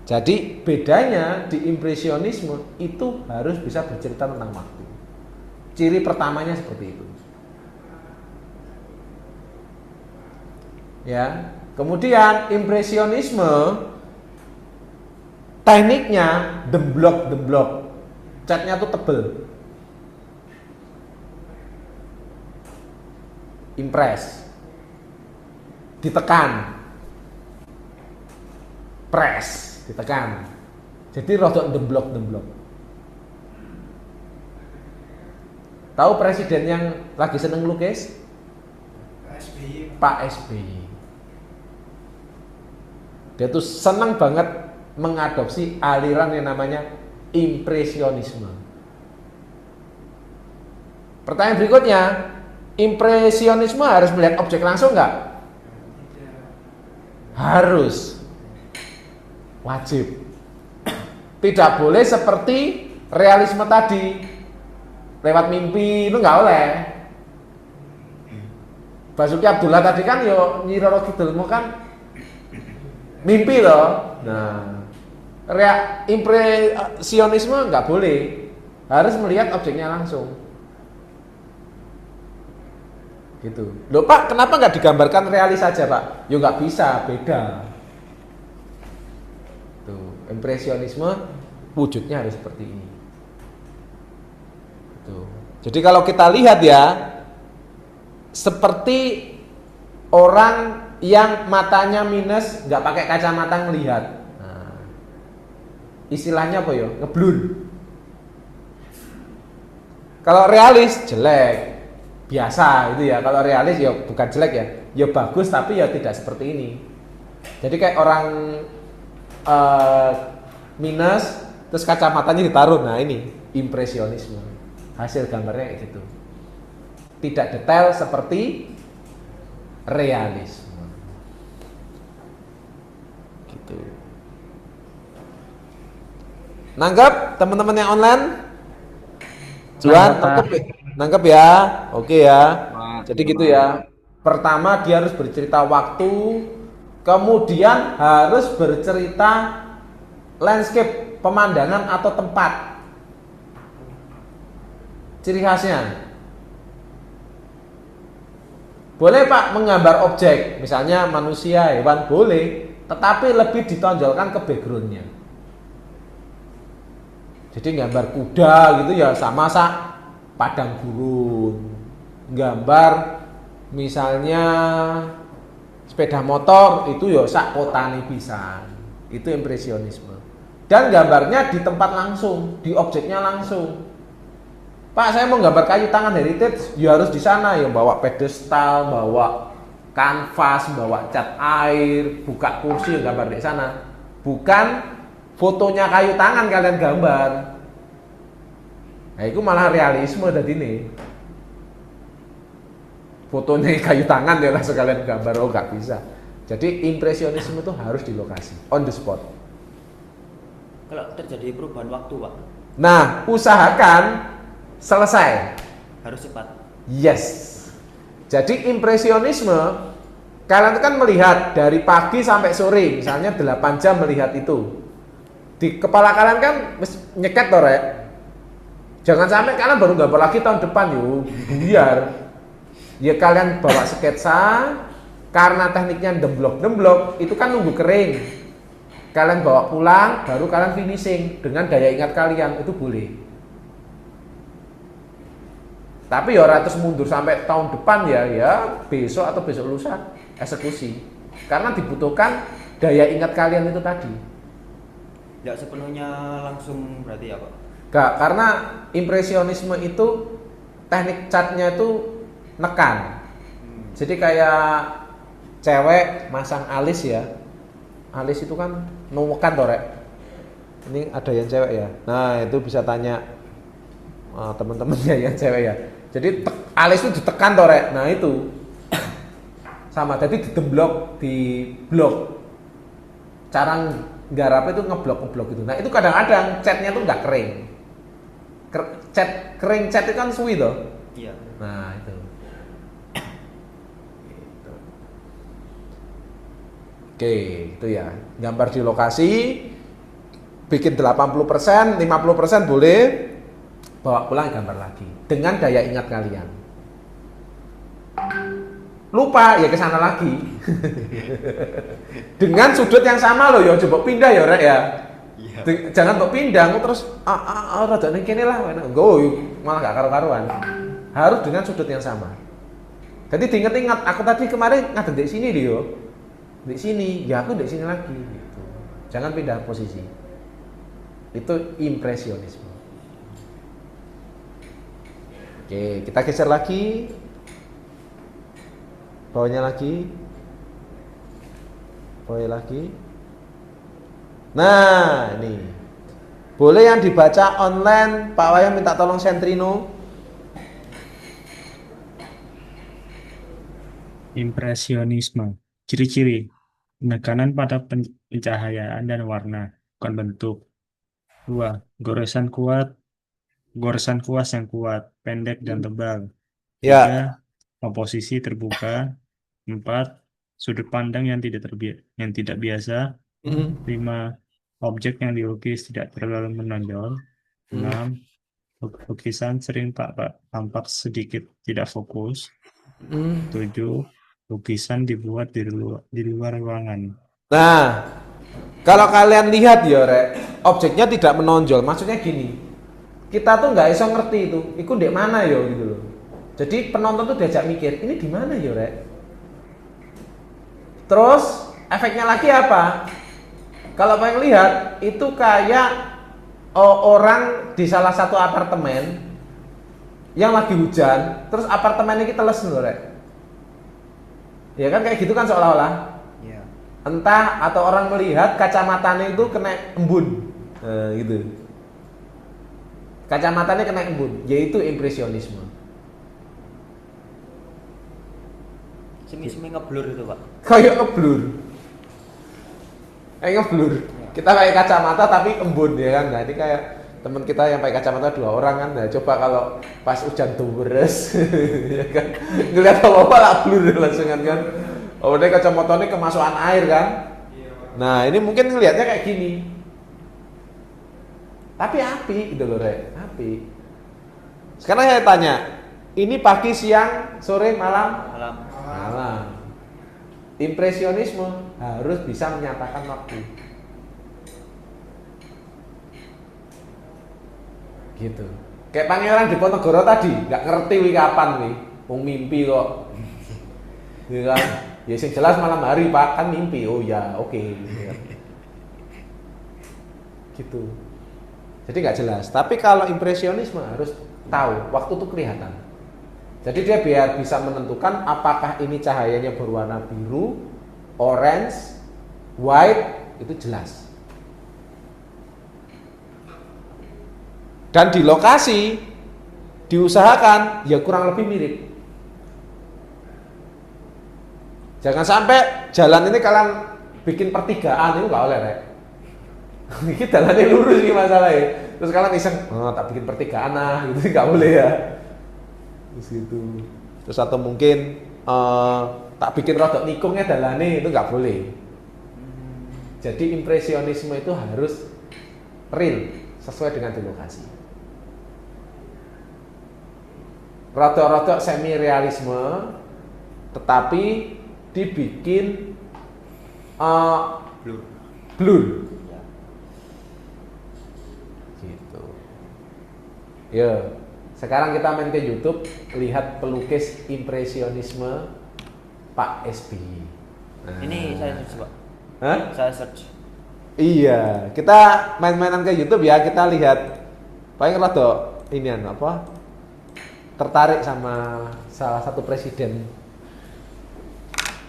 Jadi bedanya di impresionisme itu harus bisa bercerita tentang waktu. Ciri pertamanya seperti itu. Ya. Kemudian impresionisme tekniknya demblok. Catnya tuh tebel. Impress. Ditekan. Press, ditekan. Jadi rodok demblok. Tahu presiden yang lagi seneng lukis? Pak SBY. Dia tuh senang banget mengadopsi aliran yang namanya impresionisme. Pertanyaan berikutnya, impresionisme harus melihat objek langsung nggak? Harus. Wajib. Tidak boleh seperti realisme tadi. Lewat mimpi itu nggak oleh. Basuki Abdullah tadi kan yo Nyi Roro Kidul kan mimpi loh. Nah, impresionisme nggak boleh, harus melihat objeknya langsung. Gitu. Loh Pak, kenapa nggak digambarkan realis saja Pak? Ya nggak bisa, beda. Tuh, impresionisme wujudnya harus seperti ini. Tuh. Jadi kalau kita lihat ya, seperti orang yang matanya minus, nggak pakai kacamata ngelihat. Nah, istilahnya apa ya? Ngeblur. Kalau realis jelek, biasa itu ya. Kalau realis ya bukan jelek ya, ya bagus tapi ya tidak seperti ini. Jadi kayak orang minus, terus kacamatanya ditaruh. Nah ini impresionisme. Hasil gambarnya kayak gitu. Tidak detail seperti realisme. Gitu. Nanggap teman-teman yang online? Juan, nangkep ya? Oke ya. Jadi gitu ya. Pertama dia harus bercerita waktu, kemudian harus bercerita landscape, pemandangan atau tempat. Ciri khasnya. Boleh Pak menggambar objek, misalnya manusia, hewan, boleh, tetapi lebih ditonjolkan ke backgroundnya. Jadi gambar kuda gitu ya sama padang gurun. Gambar misalnya sepeda motor itu ya sak kotane pisan. Itu impresionisme. Dan gambarnya di tempat langsung, di objeknya langsung. Pak, saya mau gambar kayu tangan heritage, ya harus di sana ya, bawa pedestal, bawa kanvas, bawa cat air, buka kursi ya gambar di sana. Bukan fotonya kayu tangan kalian gambar. Nah, itu malah realisme tadi nih. Fotonya kayu tangan ya langsung kalian gambar, oh nggak bisa. Jadi impresionisme itu harus di lokasi, on the spot. Kalau terjadi perubahan waktu Pak, nah, usahakan selesai. harus cepat. Yes. Jadi impresionisme kalian kan melihat dari pagi sampai sore, misalnya 8 jam melihat itu. di kepala kalian kan wis nyeket toh rek. Jangan sampai kalian baru gambar lagi tahun depan yuk, biar ya kalian bawa sketsa karena tekniknya demblok itu kan nunggu kering. Kalian bawa pulang baru kalian finishing dengan daya ingat kalian itu boleh. Tapi ya ratus mundur sampai tahun depan ya besok atau besok lusa eksekusi. Karena dibutuhkan daya ingat kalian itu tadi. Tidak sepenuhnya langsung berarti ya Pak? Enggak, karena impresionisme itu teknik catnya itu nekan. Jadi kayak cewek masang alis ya. Alis itu kan nuwekan toh rek. Ini ada yang cewek ya. Nah, itu bisa tanya teman-temannya yang cewek ya. Jadi alis itu ditekan toh rek. Nah, itu sama, jadi diblok. Cara nggarap itu ngeblok gitu. Nah, itu kadang-kadang catnya tuh nggak kering. Kering cat itu kan suwi toh. Iya. Nah, itu. Gitu. Oke, itu ya. Gambar di lokasi bikin 80%, 50% boleh, bawa pulang gambar lagi dengan daya ingat kalian. Lupa ya ke sana lagi. Dengan sudut yang sama loh ya, coba pindah ya rek ya. Iya. Jangan kok pindah terus rada ning kene lah, malah gak karu-karuan. Harus dengan sudut yang sama. Jadi diingat-ingat, aku tadi kemarin ngadeg di sini dia. Di sini, ya aku di sini lagi gitu. Jangan pindah posisi. Itu impresionisme. Oke, kita geser lagi. Bawahnya lagi. Bawahnya lagi. Nah, ini. Boleh yang dibaca online, Pak Wayan minta tolong Sentrino. Impresionisme. Ciri-ciri. Penekanan pada pencahayaan dan warna, bukan bentuk. 2. Goresan kuas yang kuat, pendek dan tebal. 3. Ya. Komposisi terbuka. 4. Sudut pandang yang tidak biasa. 5. Objek yang dilukis tidak terlalu menonjol. 6. Lukisan sering tampak sedikit tidak fokus. 7. Lukisan dibuat di luar ruangan. Nah, kalau kalian lihat ya rek, objeknya tidak menonjol. Maksudnya gini, kita tuh nggak iso ngerti itu di mana ya gitu loh. Jadi penonton tuh diajak mikir, ini di mana ya rek? Terus efeknya lagi apa? Kalau pengen lihat itu kayak orang di salah satu apartemen yang lagi hujan, terus apartemennya kita teles loh rek. Ya kan kayak gitu kan seolah-olah. Iya. Entah atau orang melihat kacamatanya itu kena embun, gitu. Kacamatanya kena embun, yaitu impresionisme. Semi-semi ngeblur itu Pak. Kayak ngeblur. Kita pakai kacamata tapi embun ya kan. Nah ini kayak teman kita yang pakai kacamata 2 orang kan. Nah coba kalau pas hujan deres, ya kan, ngeliat apa-apa lah blur langsung kan. Oh ini kacamatanya kemasukan air kan. Nah ini mungkin ngelihatnya kayak gini. Tapi api gitu loh rek, api. Sekarang saya tanya, ini pagi, siang, sore, malam? Malam. Impresionisme harus bisa menyatakan waktu. Gitu. Kayak pangeran di Ponegoro tadi, nggak ngerti wi kapan wi, mau mimpi kok. Gitu kan? Ya sing jelas malam hari Pak, kan mimpi. Oh ya, oke. Gitu. Jadi nggak jelas. Tapi kalau impresionisme harus tahu waktu itu kelihatan. Jadi dia biar bisa menentukan apakah ini cahayanya berwarna biru, orange, white, itu jelas. Dan di lokasi diusahakan ya kurang lebih mirip. Jangan sampai jalan ini kalian bikin pertigaan, itu nggak oleh rek. Ini jalannya lurus nih masalahnya. Terus kalian iseng, tak bikin pertigaan gitu nggak boleh ya. Terus gitu. Terus atau mungkin tak bikin rodok nikungnya jalannya, itu nggak boleh. Jadi impresionisme itu harus real sesuai dengan di lokasi. Rodok-rodok semi realisme tetapi dibikin blur. Gitu. Ya, sekarang kita main ke YouTube, lihat pelukis impresionisme Pak SBY. Nah. Ini saya search, Pak. Hah? Saya search. Iya, kita main-mainan ke YouTube ya, kita lihat paling rada inian apa? Tertarik sama salah satu presiden.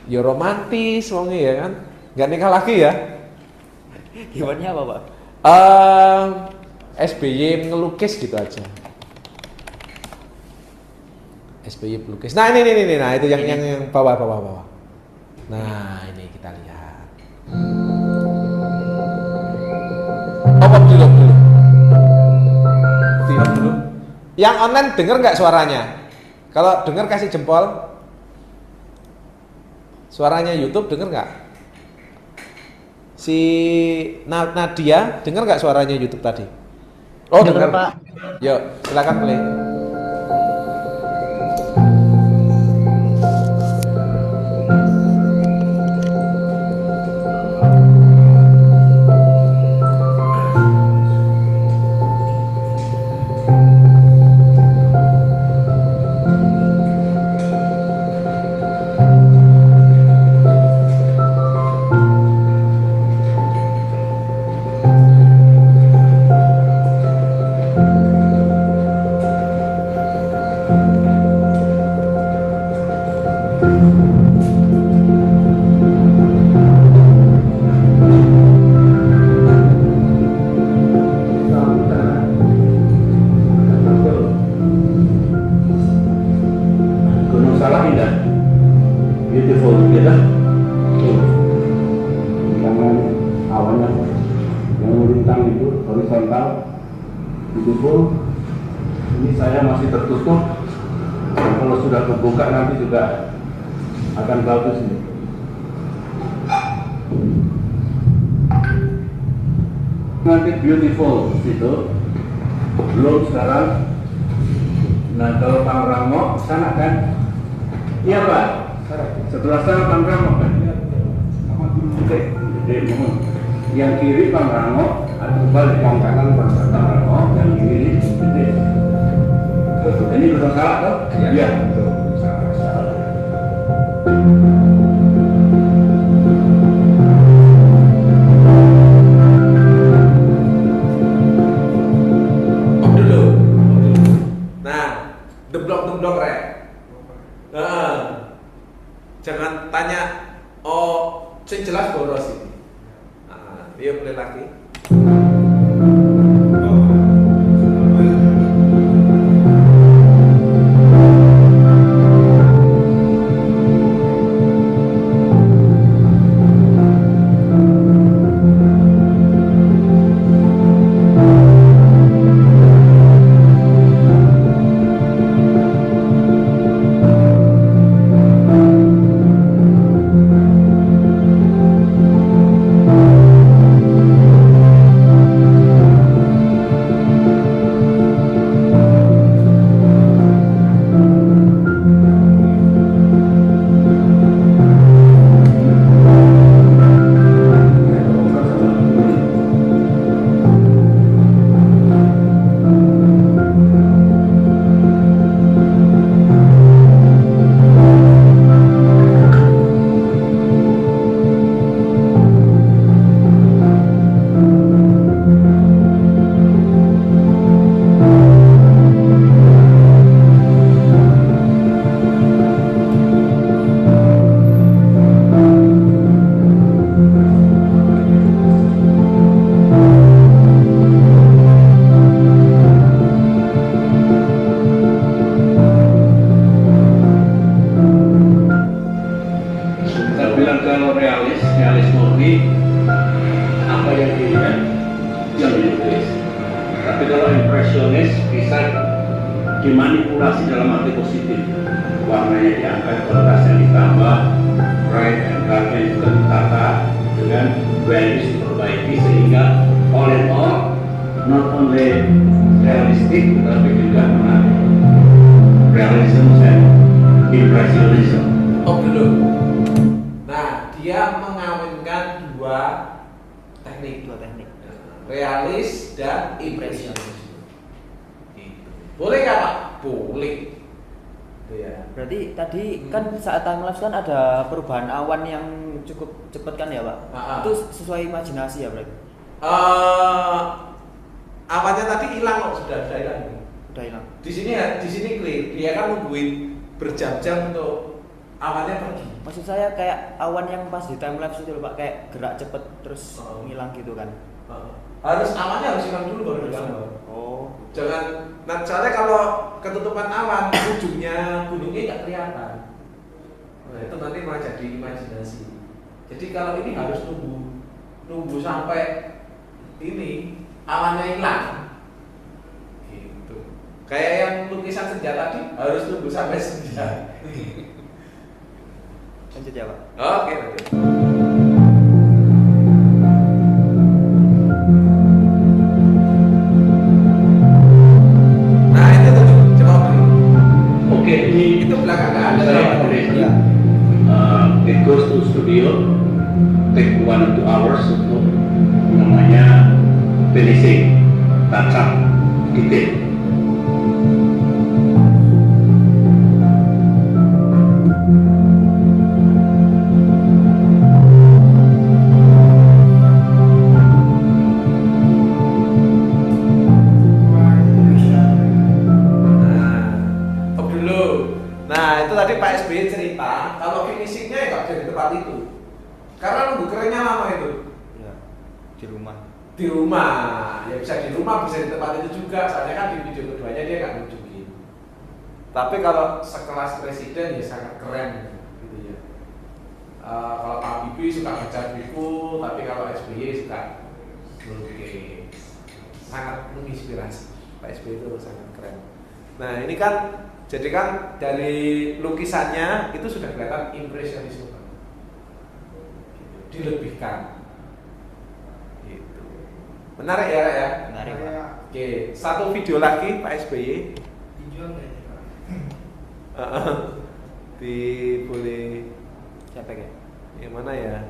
Ya romantis wonge ya kan. Enggak nikah lagi ya. Hewannya apa, Pak? SBY ngelukis gitu aja. SBY pelukis. Nah, ini. Nah, itu yang bawah. Nah, ini kita lihat. Pop dulu. Diam dulu. Yang online denger nggak suaranya? Kalau denger kasih jempol. Suaranya YouTube denger nggak? Si Nadia denger nggak suaranya YouTube tadi? Oh denger Pak. Yuk silakan play. Ini saya masih tertutup, dan kalau sudah terbuka nanti juga akan bagus ini. Nanti beautiful situ, belum sekarang. Nah kalau Pangrango sana kan? Iya Pak. Setelah sana Pangrango kan? Oke. Yang kiri Pangrango atau balik yang kanan Pangrango, yang kiri gede. Ini betul salah toh? Iya. Betul. Salah. Dulu. Nah, deblok rek. Jangan tanya, oh, sing jelas boros ini. Yuk play lagi. Dimanipulasi dalam arti positif, warnanya diangkat, kontrasnya ditambah, bright and darknya juga ditata, dengan values diperbaiki sehingga all in all not only realistic tetapi juga menarik. Realism dan impressionism. Oh belum. Nah, dia mengawinkan dua teknik. Realis dan impresionis. Boleh nggak Pak? Boleh. Ya. Berarti tadi kan saat time lapse kan ada perubahan awan yang cukup cepat kan ya Pak? Itu sesuai imajinasi ya berarti? Awannya tadi hilang kok, sudah hilang. Udah hilang. Di sini clear. Dia kan nungguin berjam-jam untuk awannya pergi. Maksud saya kayak awan yang pas di time lapse itu loh Pak, kayak gerak cepet terus ngilang gitu kan? Harus awannya harus hilang dulu baru digambar. Oh. Jangan. Nah, soalnya kalau ketutupan awan, ujungnya gunungnya nggak kelihatan. Nah, itu nanti malah jadi imajinasi. Jadi kalau ini harus nunggu sampai ini awannya hilang. Gitu. Kayak yang lukisan senja tadi harus nunggu sampai senja. Lanjut ya Pak. Oke, lanjut. Itu belakangan ada ya. It goes to studio, take 1 or 2 hours untuk namanya finishing, touch up, detail. Tadi Pak SBY cerita kalau finishingnya ya nggak bisa di tempat itu karena nunggu kerennya lama itu ya, di rumah ya bisa di rumah bisa di tempat itu juga soalnya kan di video keduanya dia nggak nunjukin tapi kalau sekelas presiden ya sangat keren gitu ya. Kalau Pak Habibie suka baca buku tapi kalau SBY suka melukis sangat menginspirasi. Pak SBY itu sangat keren. Nah ini kan jadi kan dari lukisannya itu sudah kelihatan impresionisme, dilebihkan. Gitu. Menarik ya, Rek, ya? Menarik, Pak. Oke, satu video lagi Pak SBY. Dijual nggak ya, Pak? Boleh. Siapa ya? Yang mana ya?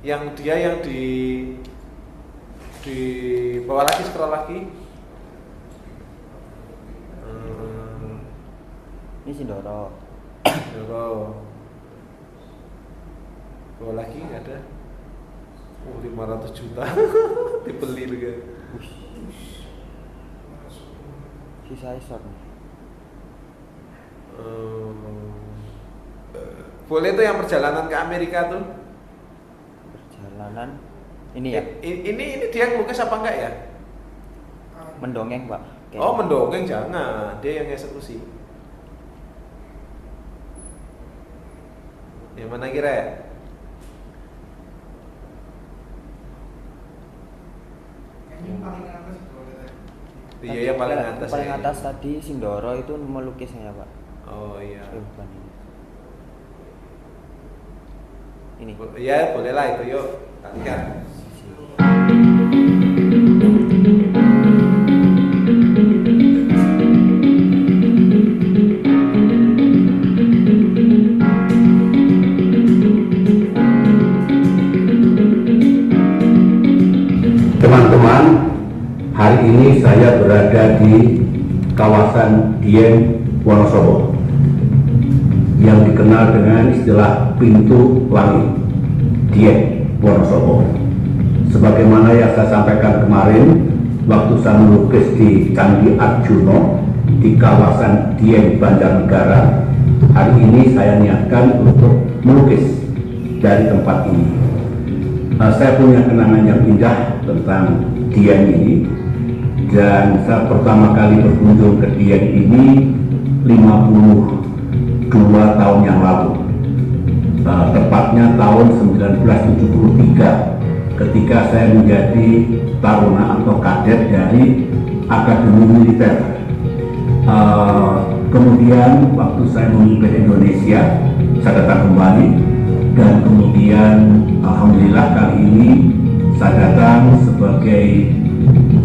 Yang dia yang di bawah lagi, scroll lagi. Ini Sindoro. Bawah lagi nggak ada. 500 juta dibeli juga. Sisa short. Boleh tuh yang perjalanan ke Amerika tuh. Perjalanan ini ya? Ini dia ngelukis apa enggak ya? Mendongeng Pak. Kayaknya. Oh mendongeng jangan, dia yang eksekusi. Yang mana kira ya? Yang paling atas boleh. Iya yang paling atas. Paling atas tadi Sindoro itu melukisnya Pak. Oh iya. Bukan ini. Ya boleh lah itu yuk. Lihat. Teman-teman, hari ini saya berada di kawasan Dieng, Wonosobo yang dikenal dengan istilah pintu langit Dieng, Wonosobo. Sebagaimana yang saya sampaikan kemarin waktu saya melukis di Candi Arjuno di kawasan Dieng, Banjarnegara, hari ini saya niatkan untuk melukis dari tempat ini. Saya punya kenangan yang indah tentang Dieng ini, dan saya pertama kali berkunjung ke Dieng ini 52 tahun yang lalu, tepatnya tahun 1973, ketika saya menjadi taruna atau kadet dari Akademi Militer. Kemudian waktu saya memimpin Indonesia, saya datang kembali dan kemudian alhamdulillah kali ini saya datang sebagai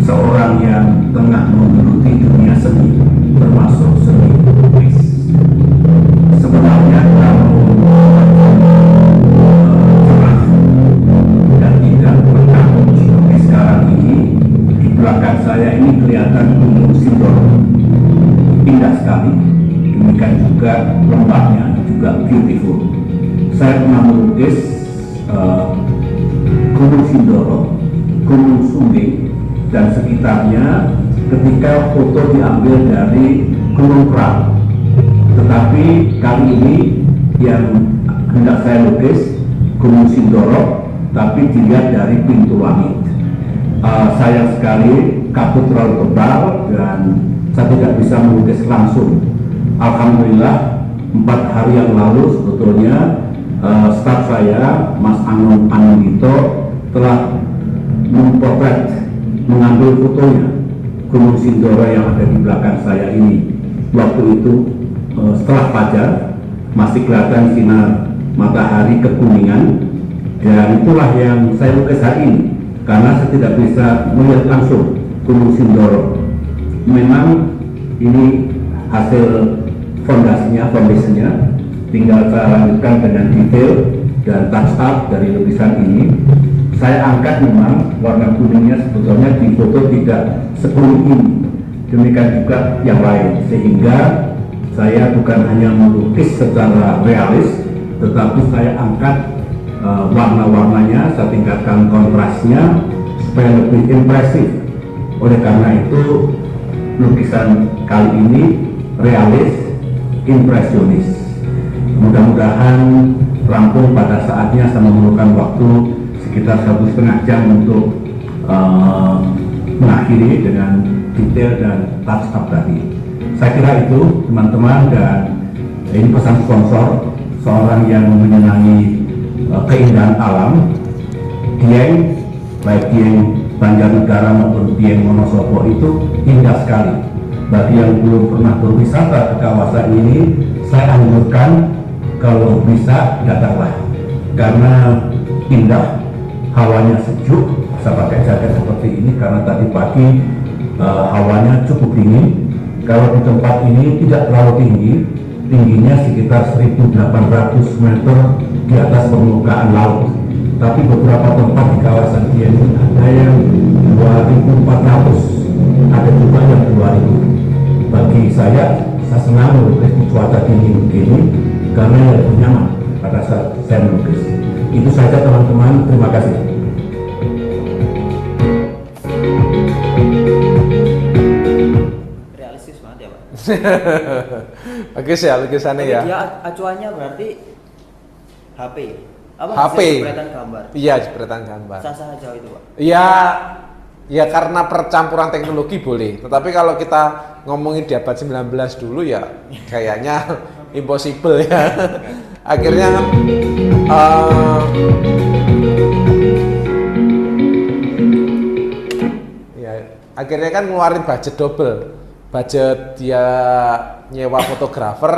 seorang yang tengah menggeluti dunia seni, termasuk seni lukis. Sebenarnya kalau cerah dan tidak berkabut seperti sekarang ini, di belakang saya ini kelihatan Gunung Sindoro, indah sekali. Demikian juga lembahnya juga beautiful. Saya pernah melukis Gunung Sindoro, Gunung Sumbing dan sekitarnya ketika foto diambil dari Gunung Prang. Tetapi kali ini yang hendak saya lukis Gunung Sindoro, tapi dilihat dari pintu langit. Sayang sekali kabut terlalu tebal dan saya tidak bisa melukis langsung. Alhamdulillah 4 hari yang lalu sebetulnya staf saya Mas Anon Anindito telah mempotret, mengambil fotonya Gunung Sindoro yang ada di belakang saya ini. Waktu itu setelah fajar masih kelihatan sinar matahari kekuningan, dan itulah yang saya lukis hari ini karena saya tidak bisa melihat langsung Gunung Sindoro. Memang ini hasil foundasinya, tinggal saya lanjutkan dengan detail dan touch up dari lukisan ini. Saya angkat memang warna kuningnya sebetulnya di foto tidak sepenuh ini, demikian juga yang lain, sehingga saya bukan hanya melukis secara realis, tetapi saya angkat warna-warnanya, saya tingkatkan kontrasnya supaya lebih impresif. Oleh karena itu lukisan kali ini realis, impresionis. Mudah-mudahan rampung pada saatnya. Saya memerlukan waktu sekitar 1,5 jam untuk mengakhiri dengan detail dan touch up tadi. Saya kira itu teman-teman, dan ini pesan sponsor, seorang yang menyenangi keindahan alam. Dieng, baik Dieng Banjarnegara maupun Dieng Wonosobo itu indah sekali. Bagi yang belum pernah berwisata ke kawasan ini, saya anjurkan kalau bisa datanglah, karena indah, hawanya sejuk. Saya pakai jaket seperti ini karena tadi pagi hawanya cukup dingin. Kalau di tempat ini tidak terlalu tinggi, tingginya sekitar 1.800 meter di atas permukaan laut. Tapi beberapa tempat di kawasan Dieng ini ada yang 2.400, ada juga yang 2.000. Bagi saya senang melukis di cuaca dingin begini karena lebih nyaman pada saat saya melukis. Itu saja teman-teman, terima kasih. Realistis banget ya Pak. Bagus ya lukisannya ya. Dia acuannya berarti HP. Apa HP. jepretan gambar? Iya, jepretan gambar. Sah-sah aja itu Pak. Iya, ya karena percampuran teknologi boleh. Tetapi kalau kita ngomongin di abad 19 dulu ya kayaknya impossible ya. Akhirnya ya akhirnya kan ngeluarin budget double. Budget dia nyewa fotografer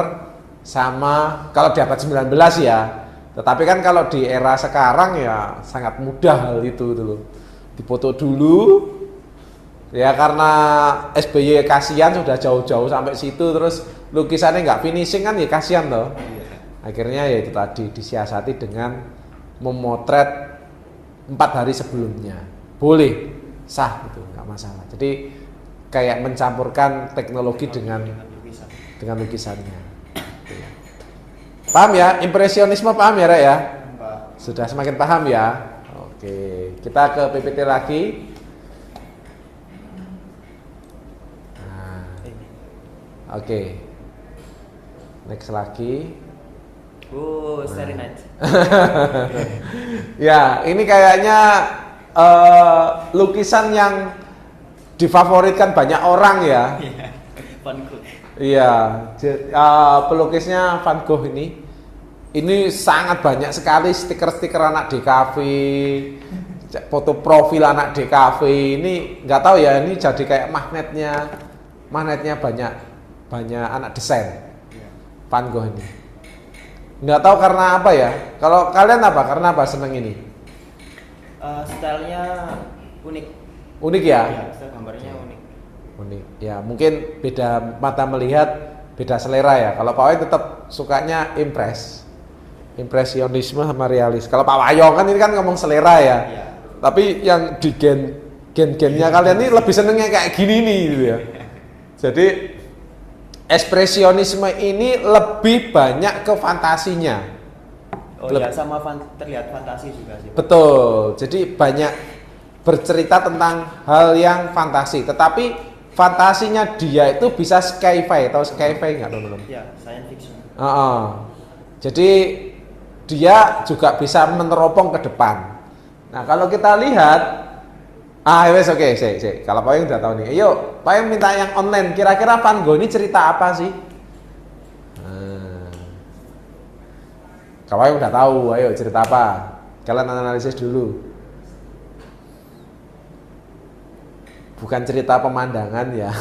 sama kalau di abad 19 ya. Tetapi kan kalau di era sekarang ya sangat mudah hal itu dulu. Dipoto dulu. Ya karena SBY kasihan sudah jauh-jauh sampai situ, terus lukisannya nggak finishing kan ya kasihan toh. Akhirnya ya itu tadi disiasati dengan memotret 4 hari sebelumnya. Boleh, sah gitu, nggak masalah. Jadi kayak mencampurkan teknologi dengan lukisannya. Paham ya? Impresionisme paham ya Rek ya? Sudah semakin paham ya? Oke, kita ke PPT lagi. Nah, oke. Next lagi. Very nice. Ya, ini kayaknya lukisan yang difavoritkan banyak orang ya. Van Gogh. Iya, pelukisnya Van Gogh ini. Ini sangat banyak sekali stiker-stiker anak DKV, foto profil anak DKV. Ini nggak tahu ya, ini jadi kayak magnetnya banyak anak desain Van Gogh ini. Nggak tahu karena apa ya. Kalau kalian apa? Karena apa seneng ini? Stylenya unik. Unik ya? Ya, style gambarnya unik. Unik. Ya, mungkin beda mata melihat, beda selera ya. Kalau Pak Wai tetap sukanya impresionisme sama realis. Kalau Pak Wayo kan ini kan ngomong selera ya. Iya. Tapi yang di gen-gennya kalian ini lebih senengnya kayak gini nih gitu ya. Jadi ekspresionisme ini lebih banyak ke fantasinya. Oh ya, sama terlihat fantasi juga sih. Betul. Jadi banyak bercerita tentang hal yang fantasi. Tetapi fantasinya dia itu bisa sci-fi. Tahu sci-fi nggak teman-teman? Ya, science fiction. Jadi dia juga bisa meneropong ke depan. Nah kalau kita lihat, wes oke, kalau Pak Yang udah tahu nih, ayo Pak Yang minta yang online. Kira-kira Van Gogh ini cerita apa sih? Kalau Yang udah tahu, ayo cerita apa? Kalian analisis dulu. Bukan cerita pemandangan ya.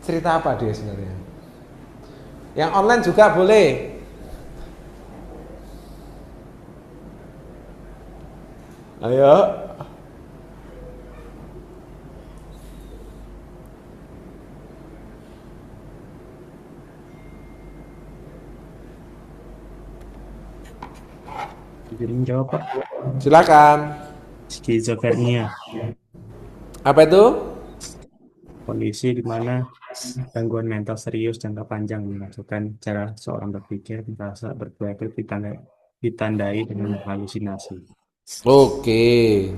Cerita apa dia sebenarnya? Yang online juga boleh. Ayo. Jadi jawab Pak. Silakan. Skizofrenia, Apa itu? kondisi di mana gangguan mental serius jangka panjang memasukkan cara seorang berpikir, merasa, berperilaku ditandai dengan halusinasi. Oke.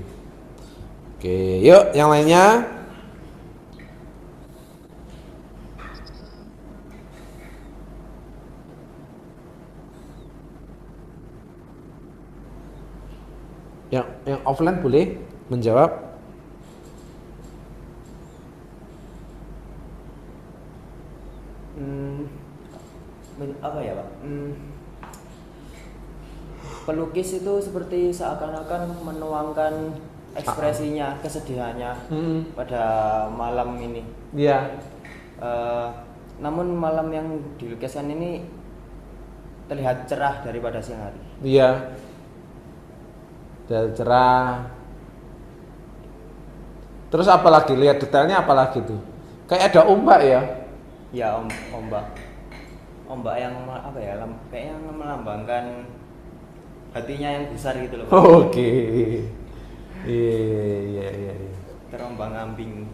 Oke, yuk yang lainnya. Yang offline boleh menjawab. Apa ya Pak? Pelukis itu seperti seakan-akan menuangkan ekspresinya, kesedihannya pada malam ini. Iya. Namun malam yang dilukiskan ini terlihat cerah daripada siang hari. Iya. Dan cerah. Terus apa lagi? Lihat detailnya apa lagi tuh? Kayak ada ombak ya? Ya, ombak. Ombak yang apa ya? Kayaknya melambangkan hatinya yang besar gitu loh. Oke. Iya. Terombang-ambing.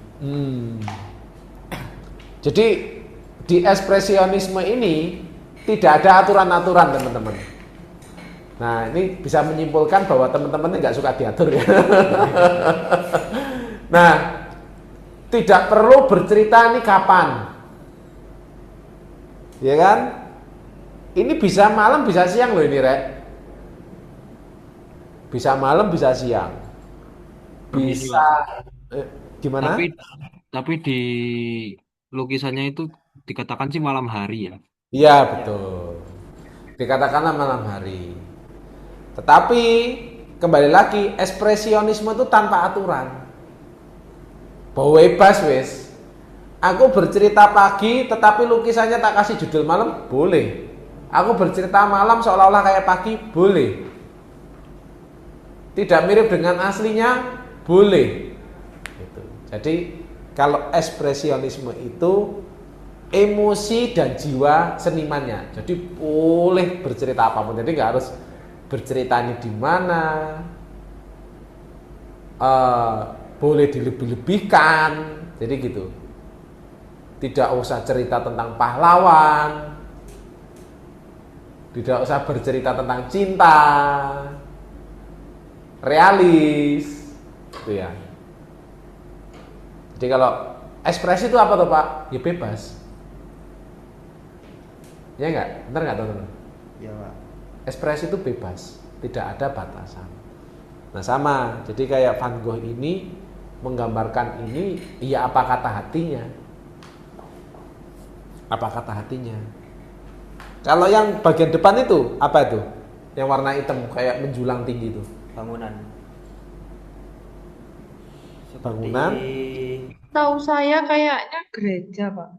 Jadi di ekspresionisme ini tidak ada aturan-aturan teman-teman. Nah ini bisa menyimpulkan bahwa teman-teman nggak suka diatur ya. Nah tidak perlu bercerita ini kapan, ya kan? Ini bisa malam bisa siang loh ini Rek. Bisa malam bisa siang. Bisa gimana? Tapi di lukisannya itu dikatakan sih malam hari ya. Iya betul. Dikatakanlah malam hari. Tetapi kembali lagi ekspresionisme itu tanpa aturan. Bahwa bebas wes. Aku bercerita pagi tetapi lukisannya tak kasih judul malam boleh. Aku bercerita malam seolah-olah kayak pagi boleh. Tidak mirip dengan aslinya boleh. Gitu. Jadi kalau ekspresionisme itu emosi dan jiwa senimannya. Jadi boleh bercerita apapun. Jadi nggak harus bercerita ini di mana. Boleh dilebih-lebihkan. Jadi gitu. Tidak usah cerita tentang pahlawan. Tidak usah bercerita tentang cinta. Realis. Itu ya. Jadi kalau ekspresi itu apa tuh Pak? Ya bebas. Ya enggak? Benar enggak teman-teman? Ya Pak. Ekspresi itu bebas, tidak ada batasan. Nah sama, jadi kayak Van Gogh ini menggambarkan ini, ya apa kata hatinya? Apa kata hatinya? Kalau yang bagian depan itu, apa itu? Yang warna hitam kayak menjulang tinggi itu? Bangunan. Bangunan? Tahu saya kayaknya gereja, Pak.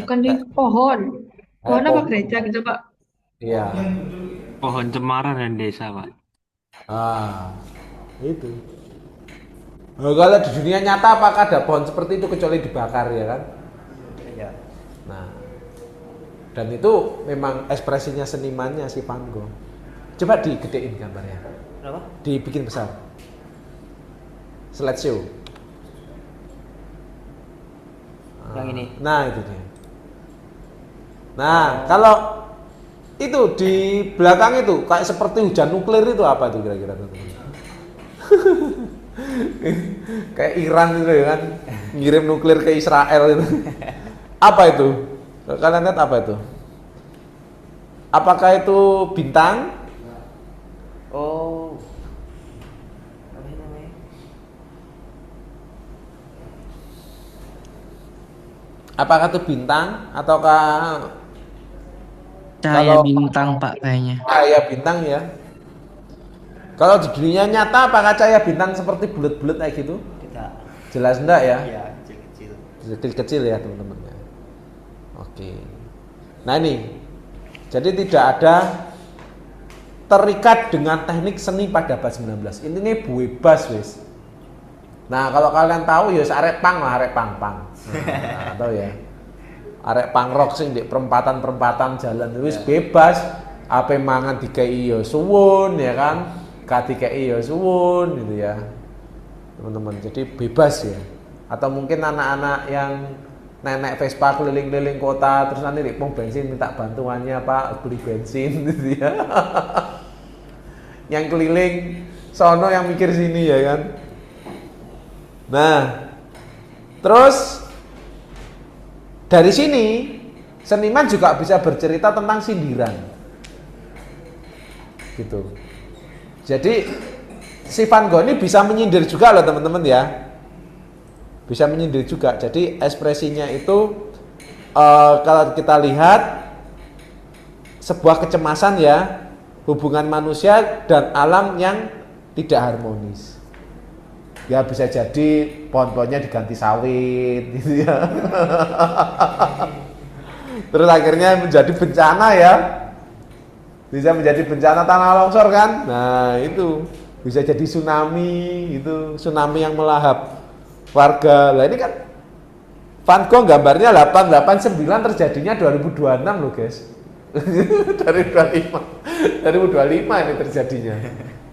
Bukan di pohon. Pohon apa gereja gitu, Pak? Iya. Pohon cemara dan desa, Pak. Itu. Kalau di dunia nyata apakah ada pohon seperti itu kecuali dibakar ya kan? Iya. Nah, dan itu memang ekspresinya senimannya si Van Gogh. Coba digedein gambarnya. Kenapa? Dibikin besar. Slideshow. Yang ini. Nah, itu dia. Nah, kalau itu di belakang itu kayak seperti hujan nuklir itu apa tuh kira-kira teman-teman? Kayak Iran itu ya kan, ngirim nuklir ke Israel itu. Apa itu? Kalian lihat apa itu? Apakah itu bintang? Oh. Apa sih namanya? Apakah itu bintang ataukah Cahaya kalau bintang, Pak, kayaknya. cahaya bintang ya? Kalau di dunia nyata apakah cahaya bintang seperti bulat-bulat kayak gitu? Tidak. Jelas enggak ya? Iya, kecil-kecil. Kecil-kecil ya teman-teman ya. Oke. Nah ini, jadi tidak ada terikat dengan teknik seni pada abad 19. Intinya bebas wis. Nah kalau kalian tahu ya arek pang lah, arek pang. Nah, tahu ya. Arek pang rock sing di perempatan-perempatan jalan wis bebas. Apa mangan dikei ya suwun ya kan. Kadikei ya suwun gitu ya. Teman-teman, jadi bebas ya. Atau mungkin anak-anak yang nenek Vespa keliling-keliling kota terus nanti di pom bensin minta bantuannya Pak beli bensin gitu ya. Yang keliling sono yang mikir sini ya kan. Nah, terus dari sini seniman juga bisa bercerita tentang sindiran. Gitu. Jadi si Van Gogh ini bisa menyindir juga loh teman-teman ya. Bisa menyindir juga. Jadi ekspresinya itu kalau kita lihat sebuah kecemasan ya, hubungan manusia dan alam yang tidak harmonis. Ya bisa jadi pohon-pohonnya diganti sawit gitu ya. Terus akhirnya menjadi bencana ya. Bisa menjadi bencana tanah longsor kan? Nah, itu bisa jadi tsunami, itu tsunami yang melahap warga. Lah ini kan Van Gogh gambarnya 889 terjadinya 2026 loh guys. Dari 2025 ini terjadinya.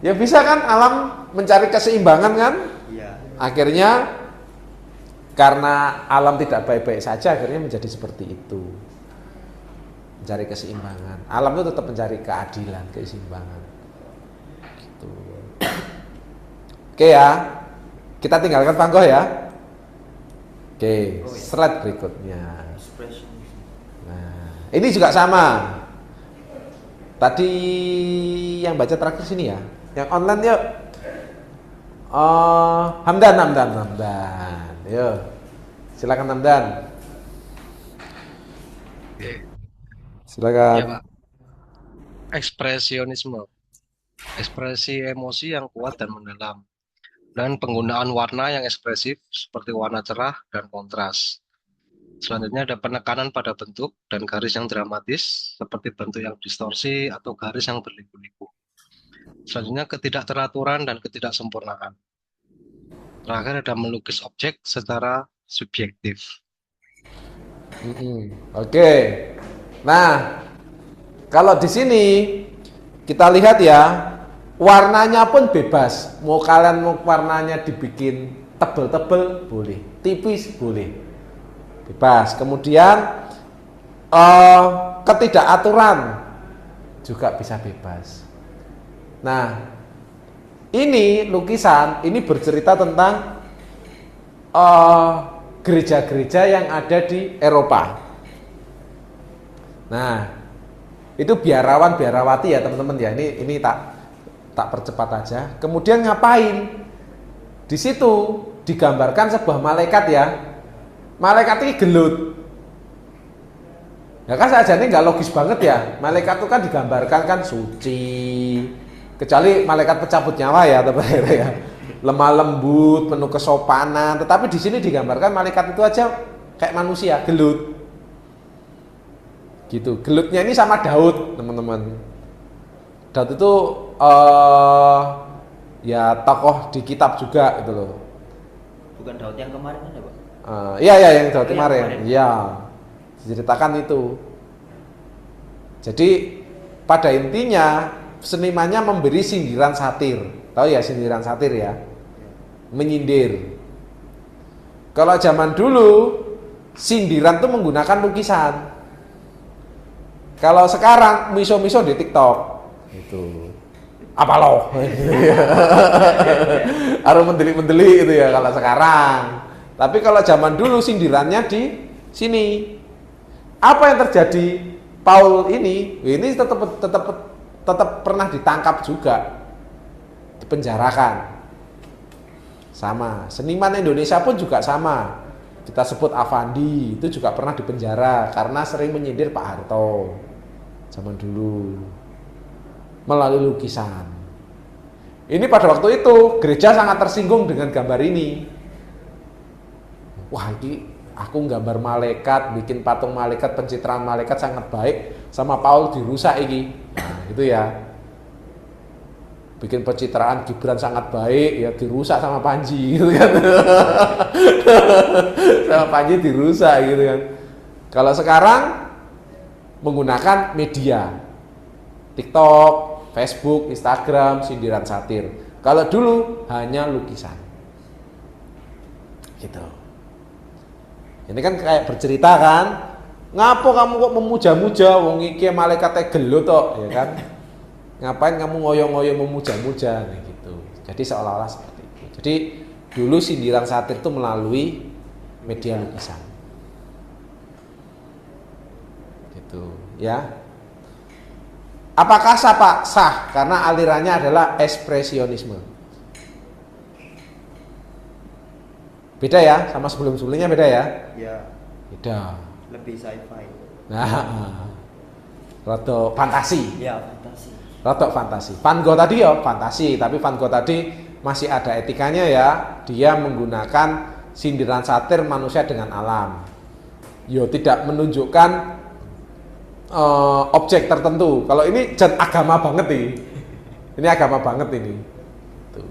Ya bisa kan alam mencari keseimbangan kan? Iya. Akhirnya karena alam tidak baik-baik saja akhirnya menjadi seperti itu. Mencari keseimbangan. Alam itu tetap mencari keadilan, keseimbangan. Gitu. Oke ya. Kita tinggalkan Van Gogh ya. Oke, slide berikutnya. Nah, ini juga sama. Tadi yang baca terakhir sini ya. Yang online yuk. Hamdan. Yuk. Silakan Hamdan. Silakan. Ya, Pak. Ekspresionisme. Ekspresi emosi yang kuat dan mendalam. Dan penggunaan warna yang ekspresif seperti warna cerah dan kontras. Selanjutnya ada penekanan pada bentuk dan garis yang dramatis seperti bentuk yang distorsi atau garis yang berliku-liku. Selanjutnya ketidakteraturan dan ketidaksempurnaan. Terakhir ada melukis objek secara subjektif. Oke. Nah, kalau di sini kita lihat ya, warnanya pun bebas. Mau kalian mau warnanya dibikin tebel-tebel boleh, tipis boleh, bebas. Kemudian ketidakaturan juga bisa bebas. Nah, ini lukisan ini bercerita tentang gereja-gereja yang ada di Eropa. Nah, itu biarawan-biarawati ya teman-teman ya. Ini tak percepat aja. Kemudian ngapain? Di situ digambarkan sebuah malaikat ya. Malaikat ini gelut. Ya kan saja ini nggak logis banget ya. Malaikat itu kan digambarkan kan suci. Kecuali malaikat pencabut nyawa ya teman-teman ya. Lemah lembut, penuh kesopanan. Tetapi di sini digambarkan malaikat itu aja kayak manusia, gelut. Gitu. Gelutnya ini sama Daud, teman-teman. Daud itu ya tokoh di kitab juga gitu loh. Bukan Daud yang kemarin kan ya, Pak? Iya yang Daud kemarin. Iya. Diceritakan itu. Jadi pada intinya senimannya memberi sindiran satir. Tahu ya sindiran satir ya? Menyindir. Kalau zaman dulu sindiran tuh menggunakan lukisan. Kalau sekarang miso-miso di TikTok itu apa loh? Harus mendeli-mendeli itu ya kalau sekarang. Tapi kalau zaman dulu sindirannya di sini. Apa yang terjadi? Paul ini tetap pernah ditangkap juga, dipenjarakan. Sama. Seniman Indonesia pun juga sama. Kita sebut Avandi itu juga pernah dipenjara karena sering menyindir Pak Harto zaman dulu melalui lukisan. Ini pada waktu itu gereja sangat tersinggung dengan gambar ini. Wah, ini aku gambar malaikat, bikin patung malaikat, pencitraan malaikat sangat baik, sama Paul dirusak ini. Nah, itu ya. Bikin pencitraan Gibran sangat baik, ya dirusak sama Panji gitu kan. Sama Panji dirusak gitu kan. Kalau sekarang menggunakan media TikTok, Facebook, Instagram, sindiran satir. Kalau dulu hanya lukisan. Gitu. Ini kan kayak bercerita kan, ngapo kamu kok memuja-muja wong iki malaikate gelut tok, ya kan? Ngapain kamu ngoyo-ngoyo memuja-muja gitu. Jadi seolah-olah seperti itu. Jadi dulu sindiran satir itu melalui media lukisan. Gitu, ya. Apakah sah, Pak? Sah, karena alirannya adalah ekspresionisme. Beda ya, sama sebelum-sebelumnya beda ya? Iya. Beda. Lebih sci-fi. Nah, rada fantasi. Iya, fantasi. Rada fantasi. Van Gogh tadi ya fantasi, tapi Van Gogh tadi masih ada etikanya ya. Dia menggunakan sindiran satir manusia dengan alam. Yo tidak menunjukkan objek tertentu. Kalau ini agama banget nih. Ini agama banget ini. Tuh,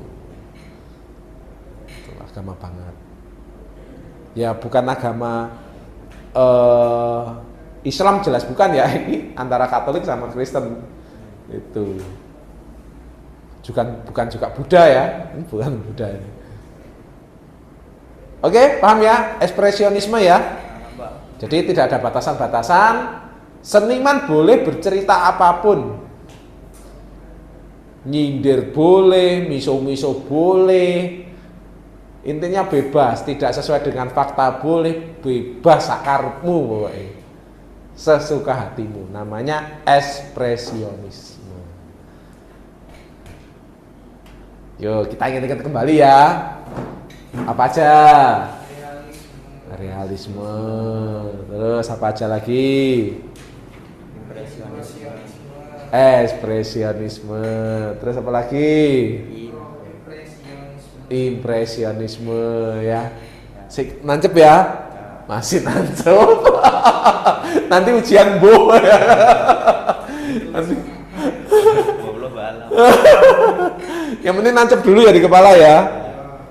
agama banget. Ya bukan agama Islam jelas bukan ya, ini antara Katolik sama Kristen itu. Bukan juga Buddha ya, ini bukan Buddha ini. Oke, paham ya? Ekspresionisme ya. Jadi tidak ada batasan-batasan. Seniman boleh bercerita apapun. Nyindir boleh, miso-miso boleh. Intinya bebas, tidak sesuai dengan fakta boleh, bebas sakarmu pokoknya. Sesuka hatimu, namanya ekspresionisme. Yuk, kita ingat-ingat kembali ya. Apa aja? Realisme. Terus apa aja lagi? Ekspresionisme. Terus apa lagi? Impresionisme ya. Nancep ya? Masih nancep. Nanti ujian bo. Nanti. Yang penting nancep dulu ya di kepala ya.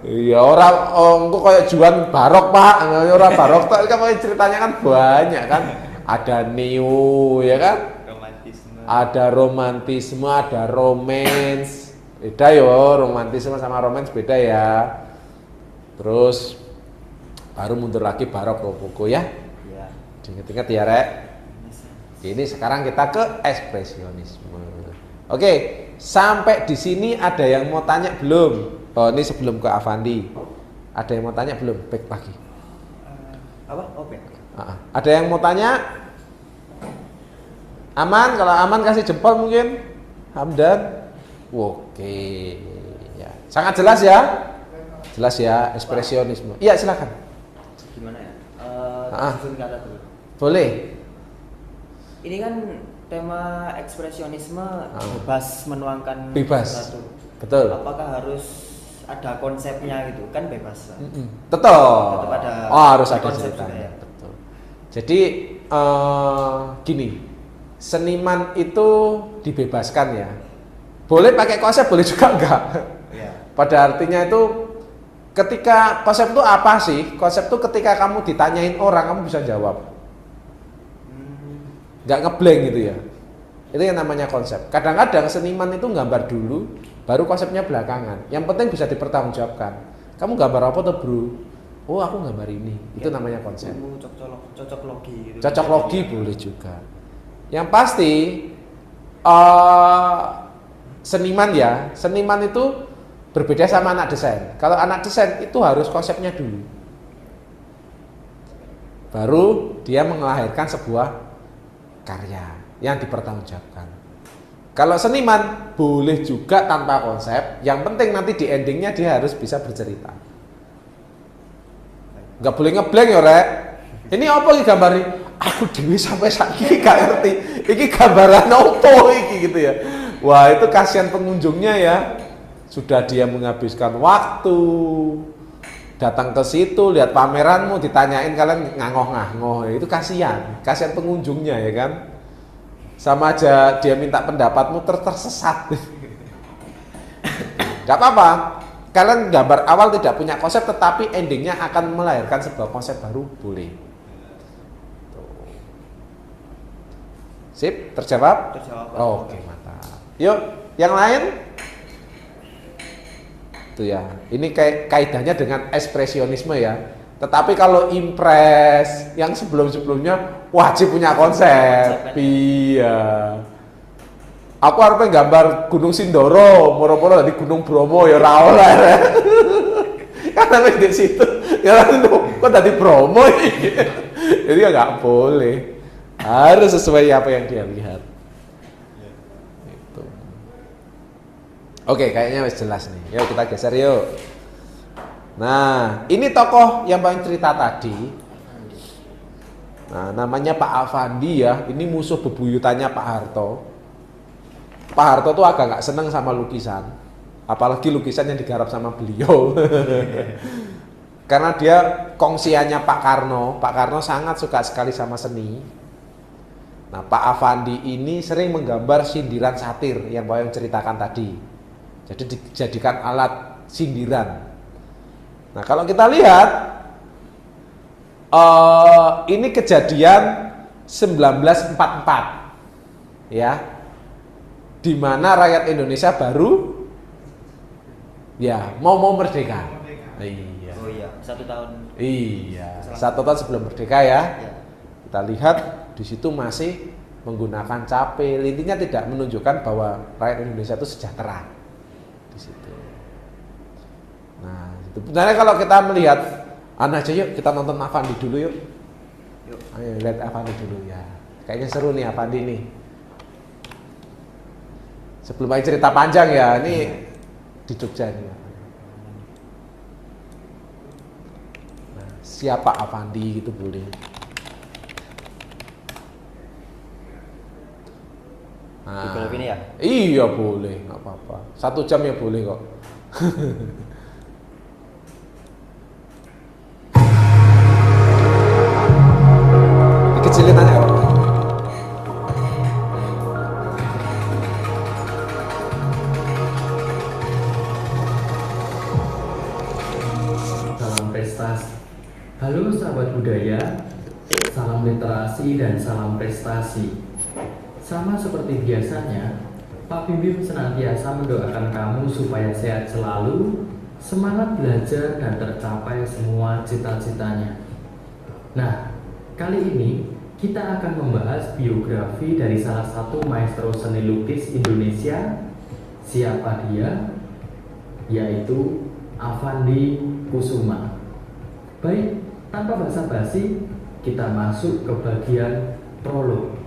Iya, orang engko kayak Juan Barok, Pak. Orang Barok tak kan ceritanya kan banyak kan. Ada neo ya kan? Ada romantisme, ada romance. Beda yo, romantisme sama romance beda ya. Terus baru mundur lagi barok rokoko ya. Ingat-ingat ya, Rek. Ini sekarang kita ke ekspresionisme. Oke, sampai di sini ada yang mau tanya belum? Oh, ini sebelum ke Avandi. Ada yang mau tanya belum? Baik pagi. Apa? Oke. Ada yang mau tanya? Aman? Kalau aman kasih jempol mungkin. Hamdan. Oke. Ya. Sangat jelas ya? Jelas ya, ekspresionisme. Iya, silakan. Gimana ya? Susun kata dulu. Boleh. Ini kan tema ekspresionisme bebas menuangkan bebas. sesuatu. Betul. Apakah harus ada konsepnya gitu? Kan bebas. Tetap ada harus ada konsep ceritanya. ya. Betul. Jadi gini, seniman itu dibebaskan ya. Boleh pakai konsep, boleh juga enggak. Pada artinya itu ketika konsep itu apa sih? Konsep itu ketika kamu ditanyain orang, kamu bisa jawab. Nggak ngeblank gitu ya. Itu yang namanya konsep. Kadang-kadang seniman itu gambar dulu, baru konsepnya belakangan. Yang penting bisa dipertanggungjawabkan. Kamu gambar apa tuh bro? Oh aku gambar ini. Itu namanya konsep. Cocok logi gitu. Cocok logi boleh juga. Yang pasti seniman ya, seniman itu berbeda sama anak desain. Kalau anak desain itu harus konsepnya dulu, baru dia melahirkan sebuah karya yang dipertanggungjawabkan. Kalau seniman boleh juga tanpa konsep, yang penting nanti di endingnya dia harus bisa bercerita. Nggak boleh ngeblank ya rek. Ini apa ini gambar ini? Aku dewi sampai saiki gak ngerti. Ini gambaran apa ini gitu ya. Wah itu kasihan pengunjungnya ya. Sudah dia menghabiskan waktu datang ke situ, lihat pameranmu, ditanyain kalian ngangoh-ngangoh, itu kasihan pengunjungnya ya kan. Sama aja dia minta pendapatmu tersesat. Gak apa-apa, kalian gambar awal tidak punya konsep, tetapi endingnya akan melahirkan sebuah konsep baru, boleh. Sip, terjawab? Oke, mantap. Yuk, yang lain? Itu ya. Ini kayak kaidahnya dengan ekspresionisme ya. Tetapi kalau impres yang sebelum-sebelumnya wajib punya konsep. Iya. Aku harus gambar Gunung Sindoro, moro-moro dari Gunung Bromo ya ora oleh. Karena di situ ya kok tadi Bromo iki. Jadi ya nggak boleh. Harus sesuai apa yang dia lihat. Oke, kayaknya wis jelas nih. Yuk kita geser yuk. Nah, ini tokoh yang paling cerita tadi. Nah, namanya Pak Afandi ya. Ini musuh bebuyutannya Pak Harto. Pak Harto tuh agak nggak seneng sama lukisan. Apalagi lukisan yang digarap sama beliau. Karena dia kongsiannya Pak Karno. Pak Karno sangat suka sekali sama seni. Nah, Pak Afandi ini sering menggambar sindiran satir yang Pak yang ceritakan tadi. Jadi dijadikan alat sindiran. Nah kalau kita lihat ini kejadian 1944 ya, di mana rakyat Indonesia baru ya mau merdeka. Iya. Oh iya, 1 tahun. Iya, 1 tahun sebelum merdeka ya. Kita lihat di situ masih menggunakan capil. Intinya tidak menunjukkan bahwa rakyat Indonesia itu sejahtera. Situ. Nah, itu sebenarnya kalau kita melihat aja yuk kita nonton Afandi dulu yuk. Ayo lihat Afandi dulu ya. Kayaknya seru nih Afandi nih. Sebelum aja cerita panjang ya, ini di Jogja nih. Nah, siapa Afandi gitu boleh. Nah, di film ini ya? Iya boleh, nggak apa-apa. 1 jam ya boleh kok. Dikecilin aja nggak apa-apa. Salam prestasi. Halo sahabat budaya, salam literasi dan salam prestasi. Sama seperti biasanya, Pak Bim senantiasa mendoakan kamu supaya sehat selalu, semangat belajar dan tercapai semua cita-citanya. Nah, kali ini kita akan membahas biografi dari salah satu maestro seni lukis Indonesia. Siapa dia? Yaitu Afandi Kusuma. Baik, tanpa basa-basi, kita masuk ke bagian prolog.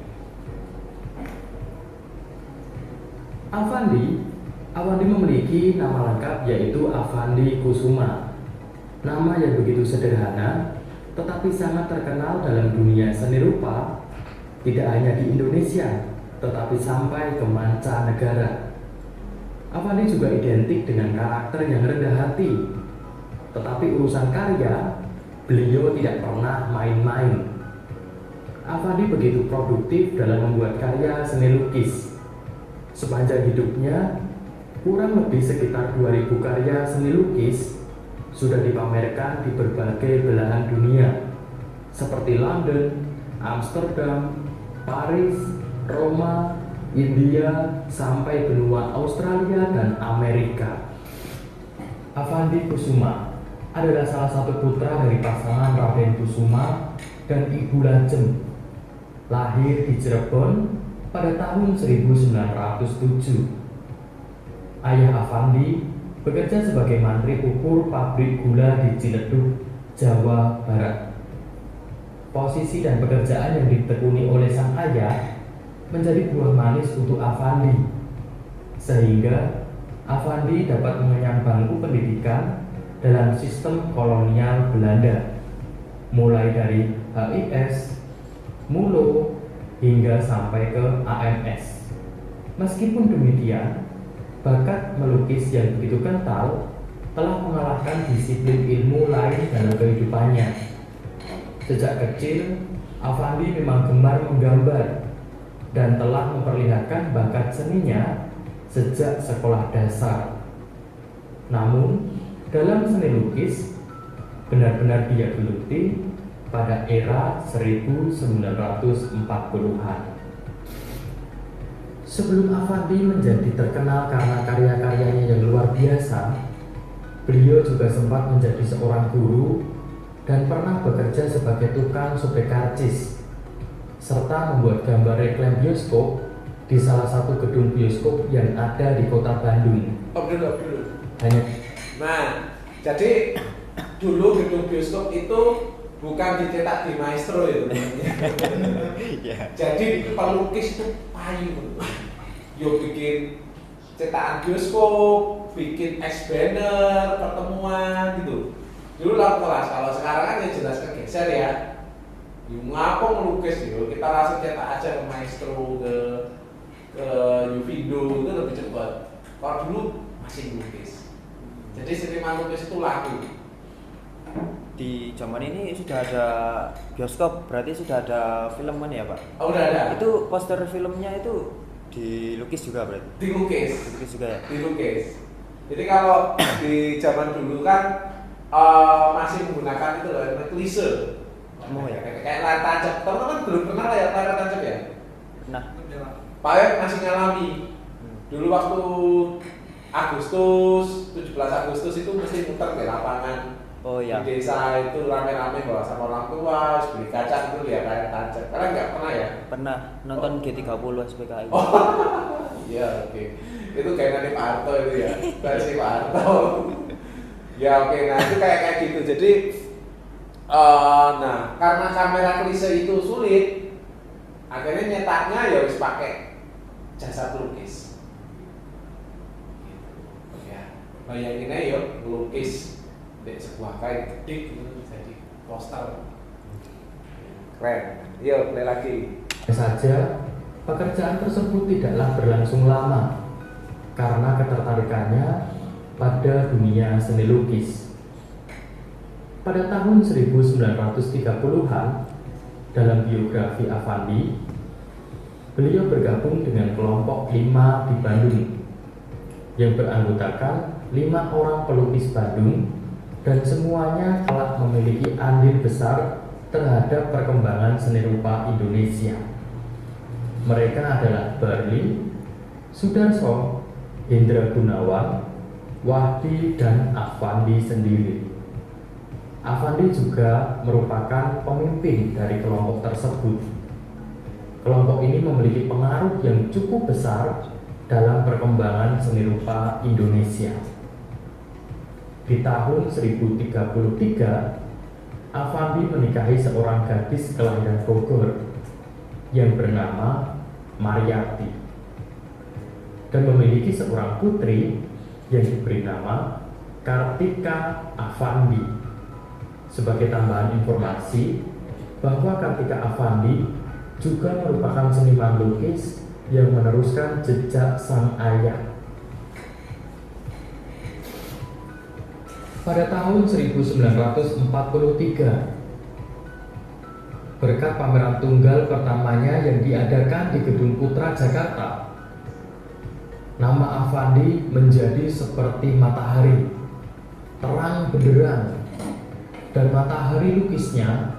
Afandi memiliki nama lengkap yaitu Afandi Kusuma. Nama yang begitu sederhana, tetapi sangat terkenal dalam dunia seni rupa, tidak hanya di Indonesia, tetapi sampai ke mancanegara. Afandi juga identik dengan karakter yang rendah hati, tetapi urusan karya, beliau tidak pernah main-main. Afandi begitu produktif dalam membuat karya seni lukis. Sepanjang hidupnya, kurang lebih sekitar 2000 karya seni lukis sudah dipamerkan di berbagai belahan dunia, seperti London, Amsterdam, Paris, Roma, India, sampai benua Australia dan Amerika. Afandi Kusuma adalah salah satu putra dari pasangan Raden Kusuma dan Ibu Lajem. Lahir di Cirebon pada tahun 1907. Ayah Afandi bekerja sebagai mantri ukur pabrik gula di Ciledug, Jawa Barat. Posisi dan pekerjaan yang ditekuni oleh sang ayah menjadi buah manis untuk Afandi, sehingga Afandi dapat mengenyam bangku pendidikan dalam sistem kolonial Belanda, mulai dari HIS, MULO, hingga sampai ke AMS. Meskipun demikian, bakat melukis yang begitu kental telah mengalahkan disiplin ilmu lain dalam kehidupannya. Sejak kecil, Afandi memang gemar menggambar dan telah memperlihatkan bakat seninya sejak sekolah dasar. Namun, dalam seni lukis, benar-benar dia geluti pada era 1940-an. Sebelum Afandi menjadi terkenal karena karya-karyanya yang luar biasa, beliau juga sempat menjadi seorang guru dan pernah bekerja sebagai tukang sobek karcis, serta membuat gambar reklam bioskop di salah satu gedung bioskop yang ada di kota Bandung. Nah, jadi dulu gedung bioskop itu bukan dicetak di Maestro itu. Jadi pelukis itu payu. Yo bikin cetakan bioskop, bikin X banner, pertemuan gitu. Dulu lah kelas, kalau sekarang kan ya jelas kegeser ya. Ngapa melukis yo, kita langsung cetak aja ke Maestro, ke Uvindo itu lebih cepat. Kalau dulu masih melukis. Jadi seniman lukis itu laku. Di zaman ini sudah ada bioskop, berarti sudah ada filman ya Pak? Oh, udah ada. Itu poster filmnya itu dilukis juga berarti? Dilukis juga ya? Dilukis. Jadi kalau di zaman dulu kan masih menggunakan itu loh, klise. Oh ya? Kayak layar tancap. Teman-teman belum pernah layar tancap ya? Pernah. Pak Yop masih ngalami. Dulu waktu Agustus, 17 Agustus itu mesti muter di lapangan. Oh iya. Di desa itu rame-rame bawa sama orang tua, beli kacang itu ya layar tancap. Kalian nggak pernah ya? Pernah nonton G30 SPKI. Oh, iya oke. Itu kayaknya Pak Harto itu ya, versi Pak Harto. Ya oke, nah itu kayak gitu. Jadi, nah karena kamera klise itu sulit, akhirnya nyetaknya ya harus pakai jasa pelukis. Ya, bayangin aja yuk, melukis di sebuah kain gede itu jadi poster. Keren. Yuk, play lagi. Saja, pekerjaan tersebut tidaklah berlangsung lama karena ketertarikannya pada dunia seni lukis. Pada tahun 1930-an, dalam biografi Afandi, beliau bergabung dengan kelompok 5 di Bandung yang beranggotakan 5 orang pelukis Bandung dan semuanya telah memiliki andil besar terhadap perkembangan seni rupa Indonesia. Mereka adalah Barli, Sudarso, Hendra Gunawan, Wahdi, dan Afandi sendiri. Afandi juga merupakan pemimpin dari kelompok tersebut. Kelompok ini memiliki pengaruh yang cukup besar dalam perkembangan seni rupa Indonesia. Di tahun 1033, Afandi menikahi seorang gadis kelahiran Bogor yang bernama Mariati dan memiliki seorang putri yang diberi nama Kartika Afandi. Sebagai tambahan informasi bahwa Kartika Afandi juga merupakan seniman lukis yang meneruskan jejak sang ayah. Pada tahun 1943, berkat pameran tunggal pertamanya yang diadakan di Gedung Putra Jakarta. Nama Affandi menjadi seperti matahari, terang benderang, dan matahari lukisnya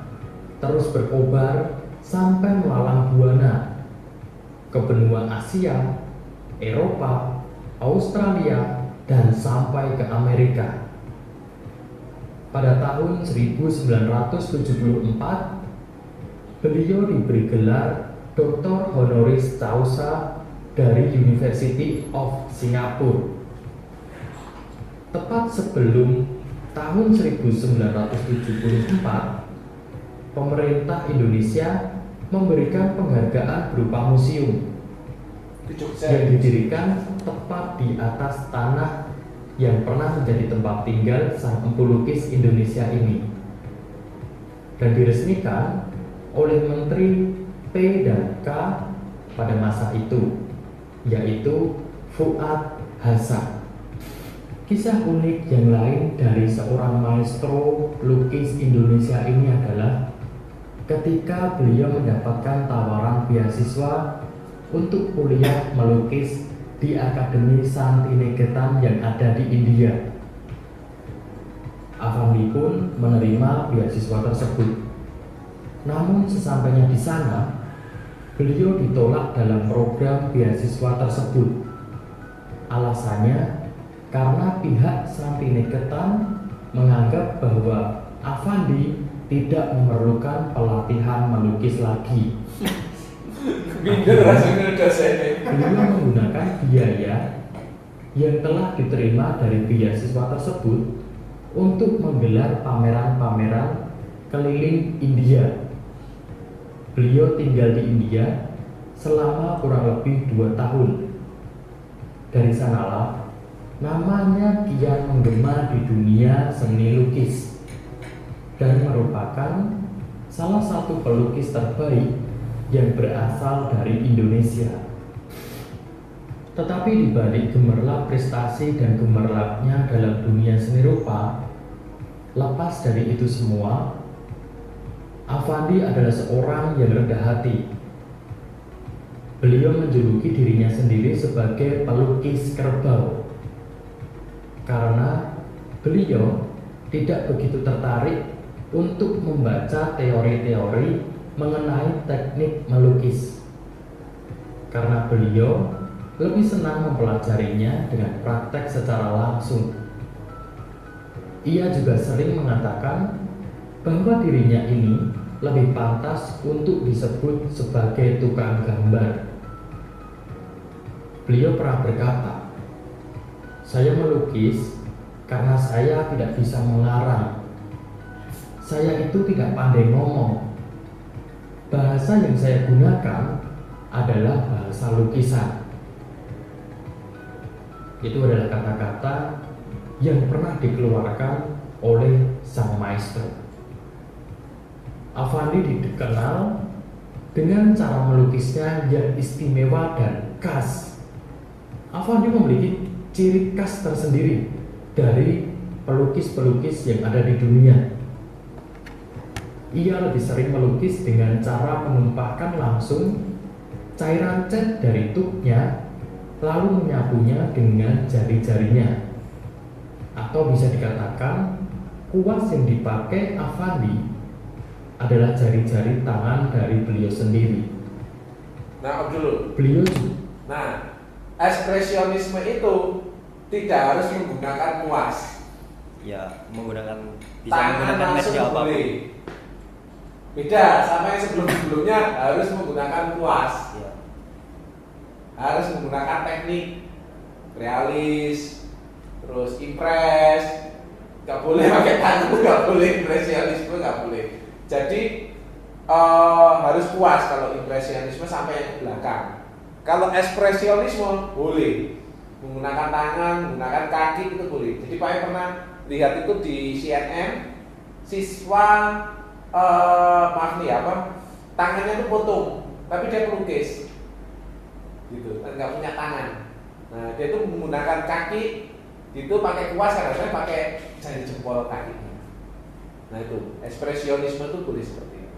terus berkobar sampai melalang buana ke benua Asia, Eropa, Australia, dan sampai ke Amerika. Pada tahun 1974, beliau diberi gelar Dr. Honoris Causa dari University of Singapore. Tepat sebelum tahun 1974, pemerintah Indonesia memberikan penghargaan berupa museum yang didirikan tepat di atas tanah yang pernah menjadi tempat tinggal sang empu lukis Indonesia ini, dan diresmikan oleh Menteri P dan K pada masa itu, yaitu Fuad Hasan. Kisah unik yang lain dari seorang maestro lukis Indonesia ini adalah ketika beliau mendapatkan tawaran beasiswa untuk kuliah melukis di Akademi Santiniketan yang ada di India. Affandi pun menerima beasiswa tersebut. Namun sesampainya di sana, beliau ditolak dalam program beasiswa tersebut. Alasannya karena pihak Santiniketan menganggap bahwa Affandi tidak memerlukan pelatihan melukis lagi. Beliau menggunakan biaya yang telah diterima dari beasiswa tersebut untuk menggelar pameran-pameran keliling India. Beliau tinggal di India selama kurang lebih 2 tahun. Dari sanalah namanya kian menggema di dunia seni lukis dan merupakan salah satu pelukis terbaik yang berasal dari Indonesia. Tetapi di balik gemerlap prestasi dan gemerlapnya dalam dunia seni rupa, lepas dari itu semua, Affandi adalah seorang yang rendah hati. Beliau menjuluki dirinya sendiri sebagai pelukis kerbau karena beliau tidak begitu tertarik untuk membaca teori-teori mengenai teknik melukis, karena beliau lebih senang mempelajarinya dengan praktek secara langsung. Ia juga sering mengatakan bahwa dirinya ini lebih pantas untuk disebut sebagai tukang gambar. Beliau pernah berkata, "Saya melukis karena saya tidak bisa mengarang. Saya itu tidak pandai ngomong. Bahasa yang saya gunakan adalah bahasa lukisan." Itu adalah kata-kata yang pernah dikeluarkan oleh sang maestro. Affandi dikenal dengan cara melukisnya yang istimewa dan khas. Affandi memiliki ciri khas tersendiri dari pelukis-pelukis yang ada di dunia. Ia lebih sering melukis dengan cara menumpahkan langsung cairan cat dari tubnya lalu menyapunya dengan jari-jarinya. Atau bisa dikatakan kuas yang dipakai Affandi adalah jari-jari tangan dari beliau sendiri. Nah, Om Dulu. Beliau ekspresionisme itu tidak harus menggunakan kuas. Ya, bisa tangan menggunakan langsung media apapun. boleh. Beda sama yang sebelum-sebelumnya harus menggunakan kuas. Ya. Harus menggunakan teknik realis, terus impres. Gak boleh pakai tangan, gak boleh impresionisme, gak boleh. Jadi harus kuas kalau impresionisme sampai yang ke belakang. Kalau ekspresionisme boleh menggunakan tangan, menggunakan kaki itu boleh. Jadi Pak pernah lihat itu di CNN, siswa tangannya itu potong, tapi dia pelukis, gitu, nggak punya tangan. Nah dia itu menggunakan kaki, itu pakai kuas, harusnya pakai jari jempol kakinya. Nah itu ekspresionisme itu boleh seperti itu.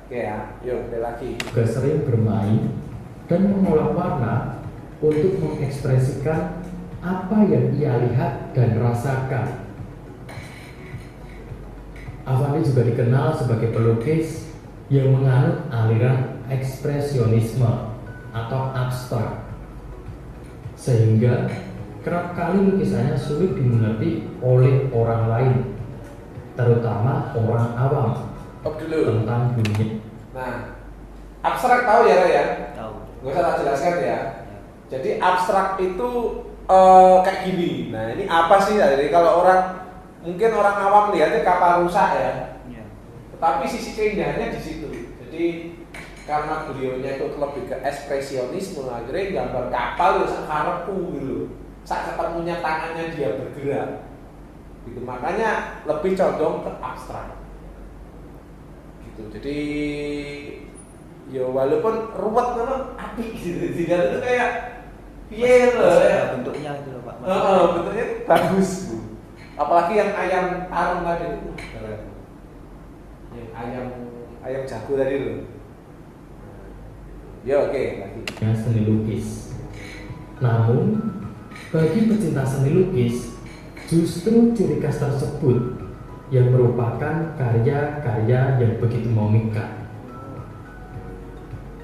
Oke ya, yuk beda lagi. juga sering bermain dan mengolah warna untuk mengekspresikan apa yang ia lihat dan rasakan. Avandi juga dikenal sebagai pelukis yang menganut aliran ekspresionisme atau abstrak, sehingga kerap kali lukisannya sulit dimengerti oleh orang lain, terutama orang awam tentang dunia. Nah, abstrak tahu ya Ray ya? Tahu. Nggak usah tak jelaskan ya. Jadi abstrak itu kayak gini. Nah ini apa sih? Jadi kalau mungkin orang awam lihatnya kapal rusak ya. Tetapi sisi keindahannya di situ. Jadi karena beliaunya itu lebih ke ekspresionisme, akhirnya gambar kapal ya sakarepku gitu. Sak ketemunya tangannya dia bergerak. Gitu. Makanya lebih condong ke abstrak. Gitu. Jadi ya walaupun ruwet memang api gitu. Tidak itu kayak piye loh ya. Bentuknya itu loh Pak. Bentuknya bagus. Apalagi yang ayam tarung tadi itu keren. Yang ayam jago tadi loh. Ya oke, lagi. Seni lukis. Namun, bagi pecinta seni lukis, justru ciri khas tersebut yang merupakan karya-karya yang begitu memikat.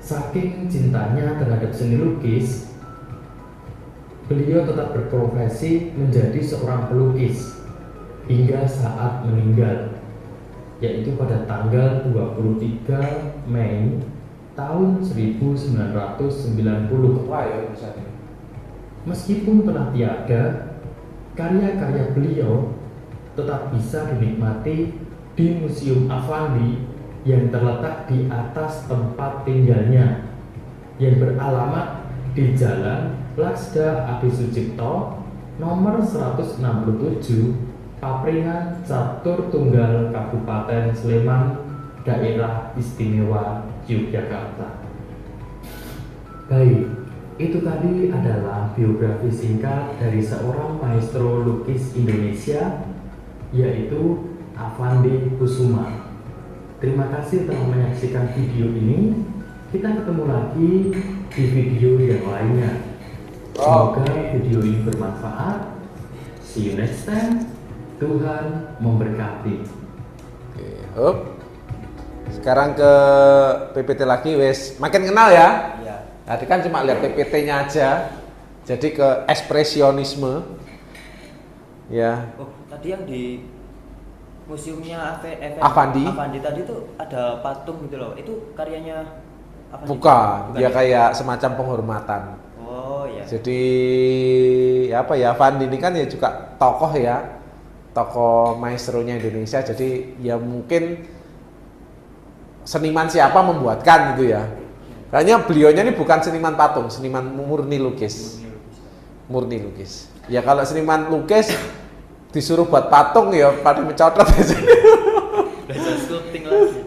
Saking cintanya terhadap seni lukis, beliau tetap berprofesi menjadi seorang pelukis hingga saat meninggal, yaitu pada tanggal 23 Mei tahun 1990. Wah, ya bisa. Meskipun telah tiada, karya-karya beliau tetap bisa dinikmati di Museum Avandi yang terletak di atas tempat tinggalnya yang beralamat di Jalan Laksda Adi Sucipto nomor 167 Papringan Catur Tunggal Kabupaten Sleman, Daerah Istimewa Yogyakarta. Baik, itu tadi adalah biografi singkat dari seorang maestro lukis Indonesia, yaitu Avandi Kusuma. Terima kasih telah menyaksikan video ini. Kita ketemu lagi di video yang lainnya. Semoga video ini bermanfaat. See you next time. Tuhan memberkati. Oke, hop. Sekarang ke PPT lagi, wes makin kenal ya. Iya. Tadi kan cuma lihat PPT-nya aja. Jadi ke ekspresionisme. Ya. Oh, tadi yang di museumnya Avandi tadi tuh ada patung gitu loh. Itu karyanya Avandi? Bukan, dia ya? kayak semacam penghormatan. Oh ya. Jadi apa ya, Avandi ini kan ya juga tokoh ya, tokoh maestronya Indonesia. Jadi ya mungkin seniman siapa membuatkan gitu ya. Kayaknya beliaunya ini bukan seniman patung, seniman murni lukis. Murni lukis. Ya kalau seniman lukis disuruh buat patung ya pada mencotot aja. Belajar sculpting lagi.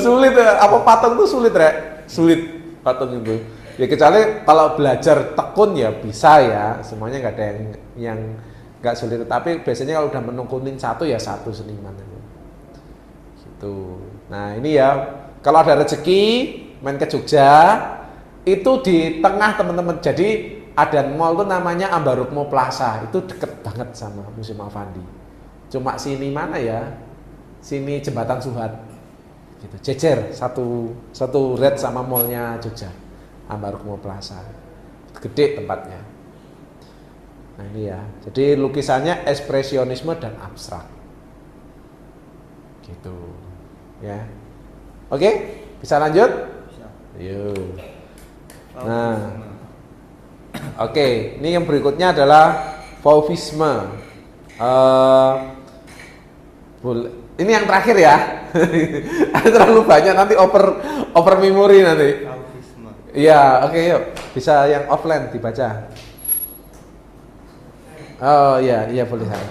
Sulit ya, apa patung tuh sulit Rek? Sulit patung itu. Ya kecuali kalau belajar tekun ya bisa ya, semuanya nggak ada yang nggak sulit. Tapi biasanya kalau udah menekunin satu ya satu seniman itu. Gitu. Nah ini ya, kalau ada rezeki main ke Jogja, itu di tengah teman-teman. Jadi ada mall tuh namanya Ambarukmo Plaza, itu deket banget sama Museum Avandi. Cuma sini mana ya? Sini Jembatan Suhat. Gitu. Jejer satu red sama mallnya Jogja, Ambarukmo Plaza. Gede tempatnya. Nah ini ya. Jadi lukisannya ekspresionisme dan abstrak. Gitu. Ya. Oke, bisa lanjut? Bisa. Yuk. Nah. Oke, ini yang berikutnya adalah Fauvisme. Ini yang terakhir ya. Terlalu banyak nanti over memori nanti. Fauvisme. Iya, oke yuk. Bisa yang offline dibaca. Oh iya, iya boleh saya.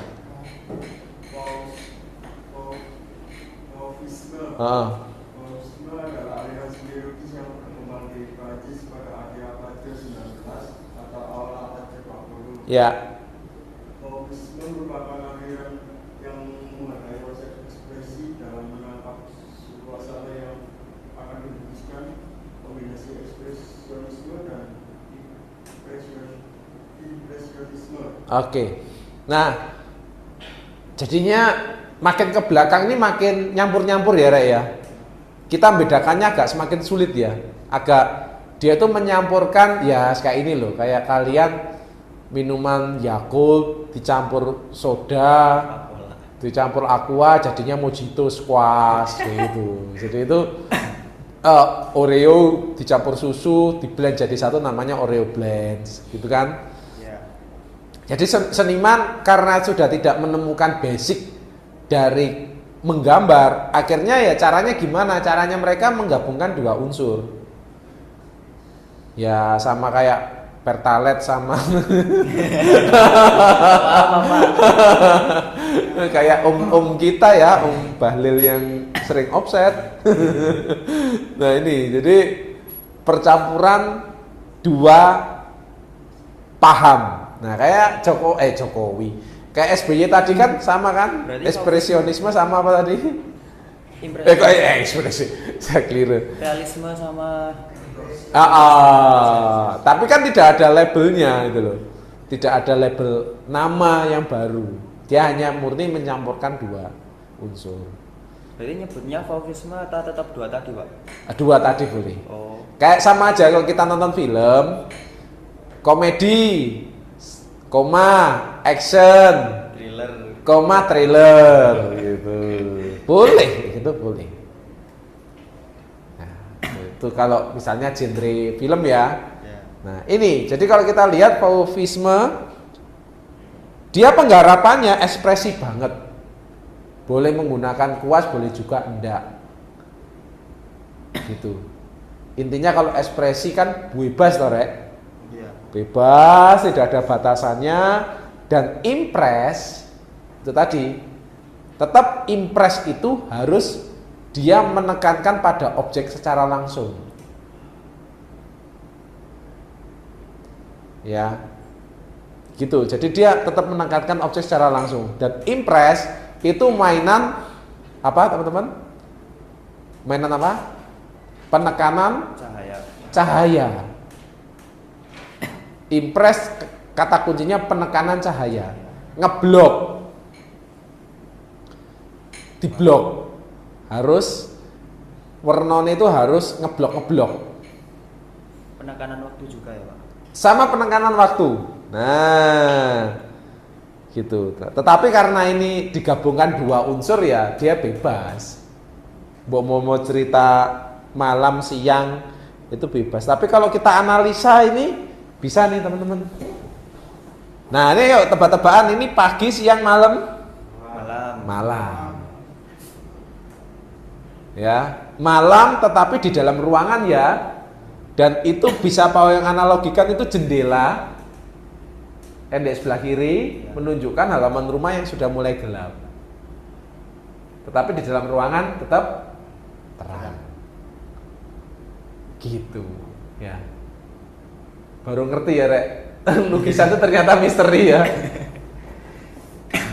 Oh. Ya. Fauvisme merupakan aliran yang menghargai proses ekspresi dalam menangkap suasana yang akan Oke. Nah, jadinya makin ke belakang ini makin nyampur-nyampur ya, Rek ya. Kita membedakannya agak semakin sulit ya. Agak dia tuh menyampurkan ya kayak ini loh, kayak kalian minuman Yakult dicampur soda, dicampur aqua jadinya mojito squash gitu. Jadi itu Oreo dicampur susu, diblend jadi satu namanya Oreo blends, gitu kan? Jadi seniman karena sudah tidak menemukan basic dari menggambar, akhirnya ya caranya gimana? Caranya mereka menggabungkan dua unsur. Ya sama kayak Pertalite sama kayak om kita ya, Om Bahlil yang sering offset. Nah ini jadi percampuran dua paham. Nah kayak Jokowi, kayak SBY tadi kan sama kan? Berarti Ekspresionisme sama apa tadi? Ekspresi, saya keliru. Realisme sama Tapi kan tidak ada labelnya gitu loh. Tidak ada label nama yang baru. Dia hanya murni mencampurkan dua unsur. Berarti nyebutnya fauvisme atau tetap dua tadi, Pak? Dua tadi boleh. Oh. Kayak sama aja kalau kita nonton film komedi, koma action, koma thriller gitu. Boleh, itu boleh. Nah, itu kalau misalnya genre film ya. Nah, ini jadi kalau kita lihat fauvisme dia penggarapannya ekspresi banget. Boleh menggunakan kuas, boleh juga enggak. Gitu. Intinya kalau ekspresi kan bebas toh, Rek. Bebas, tidak ada batasannya, dan impress itu tadi tetap impress itu harus dia menekankan pada objek secara langsung ya gitu, jadi dia tetap menekankan objek secara langsung. Dan impress itu mainan apa teman-teman? Mainan apa? Penekanan cahaya. Impress kata kuncinya penekanan cahaya. Ngeblok, diblok, harus warnanya itu harus ngeblok. Penekanan waktu juga ya, Pak? Sama penekanan waktu. Nah, gitu. Tetapi karena ini digabungkan dua unsur ya, dia bebas. Mau cerita malam, siang itu bebas. Tapi kalau kita analisa ini bisa nih teman-teman. Nah ini yuk tebak-tebakan, ini pagi, siang, malam. Ya, malam tetapi di dalam ruangan ya. Dan itu bisa apa yang analogikan itu jendela. Di sebelah kiri menunjukkan halaman rumah yang sudah mulai gelap. Tetapi di dalam ruangan tetap terang. Gitu, ya. Baru ngerti ya, Rek. Lukisan itu ternyata misteri ya.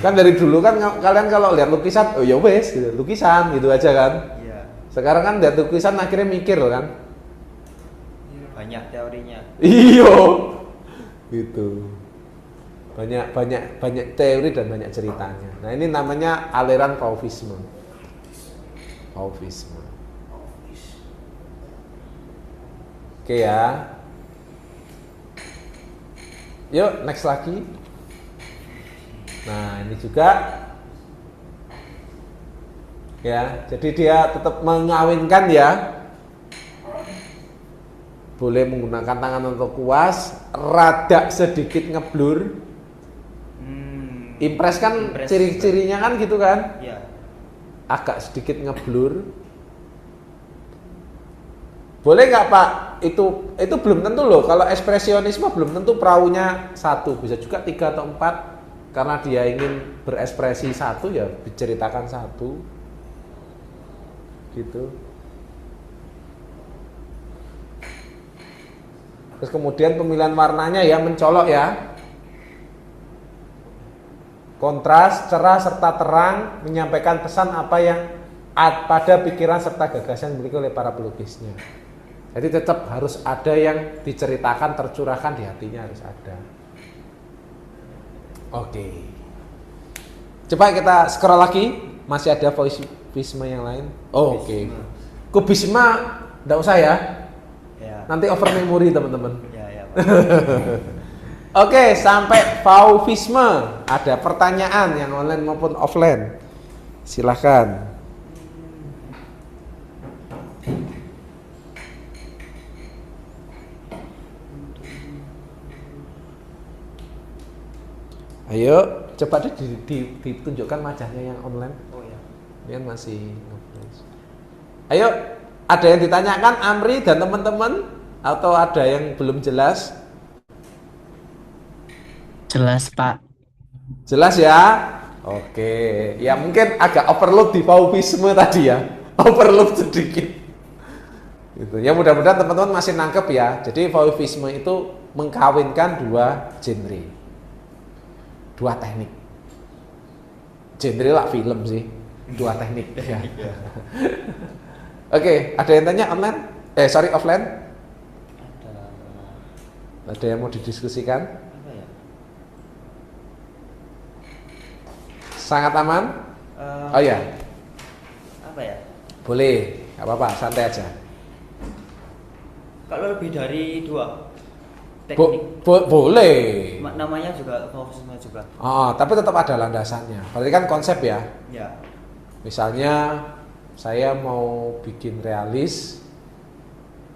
Kan dari dulu kan kalian kalau lihat lukisan, oh ya wes gitu, lukisan gitu aja kan. Iya. Sekarang kan lihat lukisan akhirnya mikir loh kan. Banyak teorinya. Iyo. Gitu. Banyak teori dan banyak ceritanya. Nah, ini namanya aliran fauvisme. Oke ya. Yuk, next lagi. Nah, ini juga ya, jadi dia tetap mengawinkan ya. Boleh menggunakan tangan atau kuas, rada sedikit ngeblur. Impress kan ciri-cirinya kan gitu kan? Iya. Agak sedikit ngeblur. Boleh nggak Pak? Itu belum tentu loh. Kalau ekspresionisme belum tentu perahunya satu, bisa juga 3 atau 4. Karena dia ingin berekspresi satu ya diceritakan satu. Gitu. Terus kemudian pemilihan warnanya ya mencolok ya. Kontras, cerah serta terang, menyampaikan pesan apa yang pada pikiran serta gagasan dimiliki oleh para pelukisnya. Jadi tetap harus ada yang diceritakan, tercurahkan di hatinya, harus ada. Oke. Coba kita scroll lagi, masih ada voiceisme yang lain. Oh, oke. Kubisme enggak usah ya. Ya. Nanti over memory teman-teman. Ya, Pak. Oke, sampai Fauvisme. Ada pertanyaan yang online maupun offline. Silahkan. Ayo, coba ditunjukkan wajahnya yang online. Oh ya. Ini kan masih nge-flash. Ayo, ada yang ditanyakan Amri dan teman-teman atau ada yang belum jelas? Jelas, Pak. Jelas ya? Oke, ya mungkin agak overload di Fauvisme tadi ya. Overload sedikit. Gitu. Ya mudah-mudahan teman-teman masih nangkep ya. Jadi Fauvisme itu mengkawinkan dua genre. Dua teknik. Genre lah film sih. Dua teknik ya. Oke, ada yang tanya online? Offline? Ada yang mau didiskusikan? Sangat aman? Oh ya. Apa ya? Boleh, nggak apa-apa, santai aja. Kalau lebih dari dua teknik. Boleh. Namanya juga Fauvisme juga. Oh, tapi tetap ada landasannya. Berarti kan konsep ya. Ya. Misalnya saya mau bikin realis,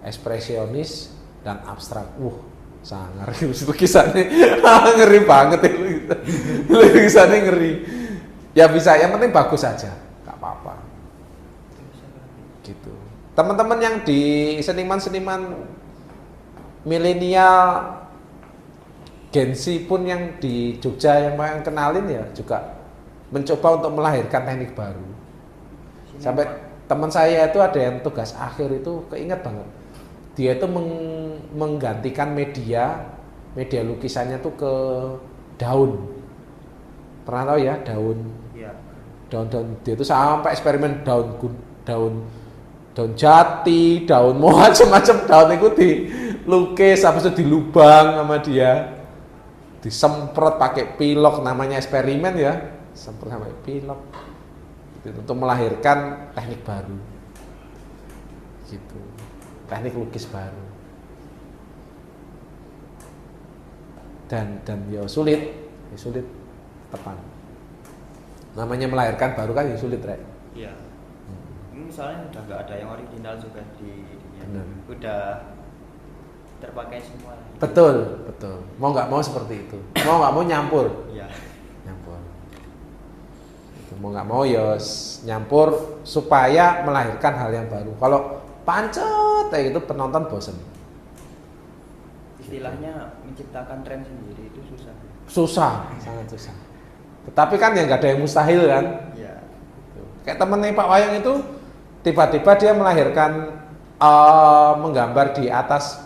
ekspresionis dan abstrak. Sangar lukisannya ngeri banget itu. Lukisannya ngeri. Ya bisa, yang penting bagus saja, nggak apa-apa. Gitu. Teman-teman yang di seniman-seniman milenial, Gen Z pun yang di Jogja yang pengen kenalin ya juga mencoba untuk melahirkan teknik baru. Sampai teman saya itu ada yang tugas akhir itu keinget banget. Dia itu menggantikan media lukisannya tuh ke daun. Pernah tahu ya daun? Iya. Daun-daun dia itu sampai eksperimen daun jati, daun macam-macam daun itu dilukis, habis itu dilubang sama dia, disemprot pakai pilok, namanya eksperimen ya, semprot pakai pilok, gitu, untuk melahirkan teknik baru, gitu, teknik lukis baru, dan ya sulit tepan. Namanya melahirkan baru kan ya sulit, Rek. Iya. Ini misalnya udah nggak ada yang original juga di dunia. Benar. Udah terpakai semua. Betul. Mau nggak mau seperti itu. Mau nggak mau nyampur. Iya. Nyampur. Mau nggak mau ya nyampur supaya melahirkan hal yang baru. Kalau pancet kayak gitu penonton bosen. Istilahnya menciptakan tren sendiri itu susah. Sangat susah. Tetapi kan yang nggak ada yang mustahil kan. Iya. Kayak temennya Pak Wayang itu tiba-tiba dia melahirkan menggambar di atas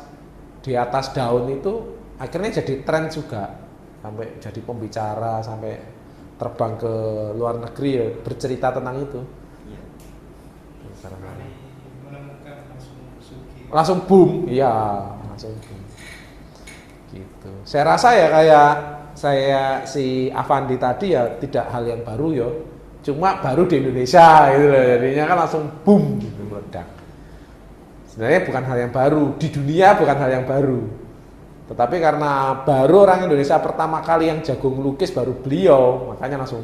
daun itu akhirnya jadi tren juga, sampai jadi pembicara, sampai terbang ke luar negeri ya, bercerita tentang itu. Iya. Langsung boom, iya, langsung boom. Gitu. Saya rasa ya kayak saya si Avandi tadi ya tidak hal yang baru ya, cuma baru di Indonesia gitu loh, jadinya kan langsung boom gitu, meledak. Sebenarnya bukan hal yang baru, di dunia bukan hal yang baru, tetapi karena baru orang Indonesia pertama kali yang jago ngelukis baru beliau, makanya langsung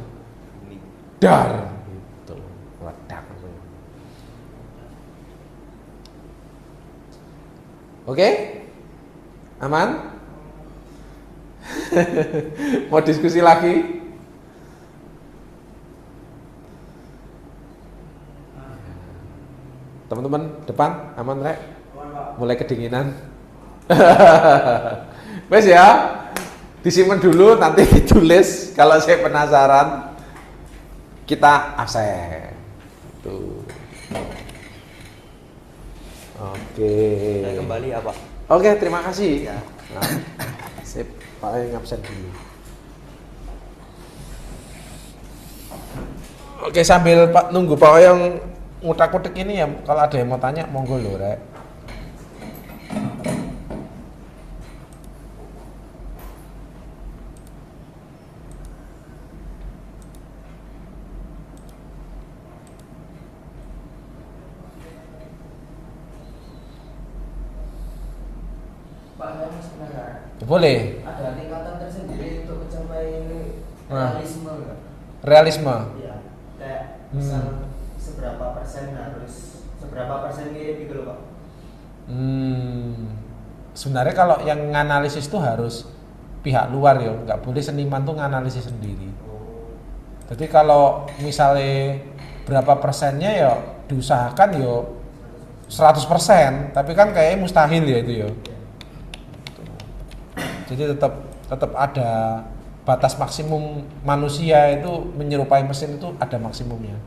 dar gitu, meledak. Oke? Aman? Mau diskusi lagi? Teman-teman depan aman, Rek? Mulai kedinginan. Wes ya, disimpan dulu, nanti ditulis. Kalau saya penasaran, kita absen. Tuh. Oke. Saya kembali ya, Pak. Oke, terima kasih. Ya. Nah, sip, Pak yang absen dulu. Oke, sambil Pak nunggu Pak yang ngutak-ngutik ini ya, kalau ada yang mau tanya monggo lho, Rek. sebenarnya. Boleh. Ada tingkatan tersendiri untuk mencapai Nah. realisme nggak? Realisme. Iya, kayak misal seberapa persen mirip gitu loh Pak. Sebenarnya kalau yang nganalisis itu harus pihak luar ya, nggak boleh seniman tuh nganalisis sendiri. Jadi kalau misalnya berapa persennya ya diusahakan ya 100%, tapi kan kayaknya mustahil ya itu ya. Jadi tetap ada batas maksimum manusia itu menyerupai mesin itu ada maksimumnya.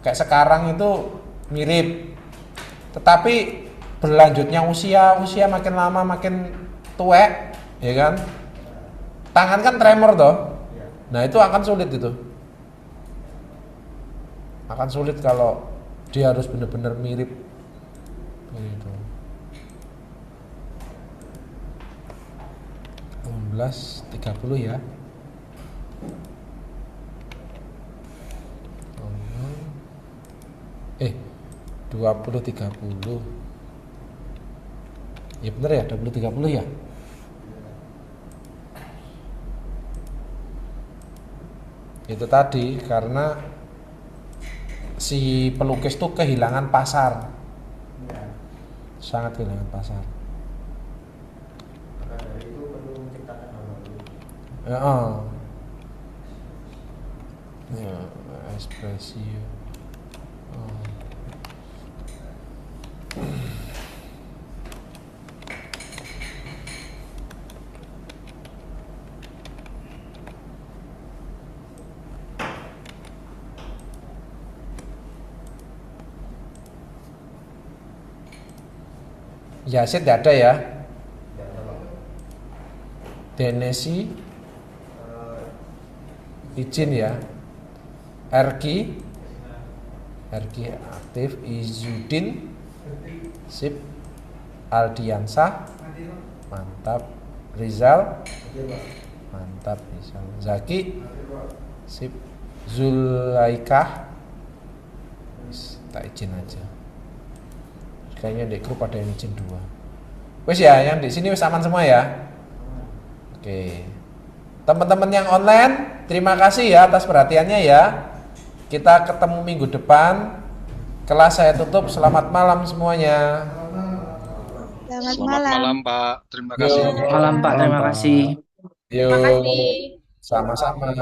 Kayak sekarang itu mirip, tetapi berlanjutnya usia makin lama makin tuek, ya kan? Tangan kan tremor toh. Nah itu akan sulit itu. Akan sulit kalau dia harus benar-benar mirip. Gitu. 16:30 ya. Eh 20:30. Ya bener ya 20:30 ya. Itu tadi karena si pelukis tuh kehilangan pasar, sangat kehilangan pasar. Maka dari itu perlu menciptakan hal baru. Ya, ekspresi. Yasid tidak ada ya. Denesi izin ya. Erki aktif. Izudin sip. Aldiansah mantap. Rizal mantap. Rizal. Zaki sip. Zulaikah tak izin aja. Kayaknya di grup ada yang izin 2. Wes ya, yang di sini wes aman semua ya. Oke. Teman-teman yang online, terima kasih ya atas perhatiannya ya. Kita ketemu minggu depan. Kelas saya tutup. Selamat malam semuanya. Selamat Selamat malam. malam Pak, terima kasih. Malam Pak, terima kasih. Yuk. Terima kasih. Sama-sama.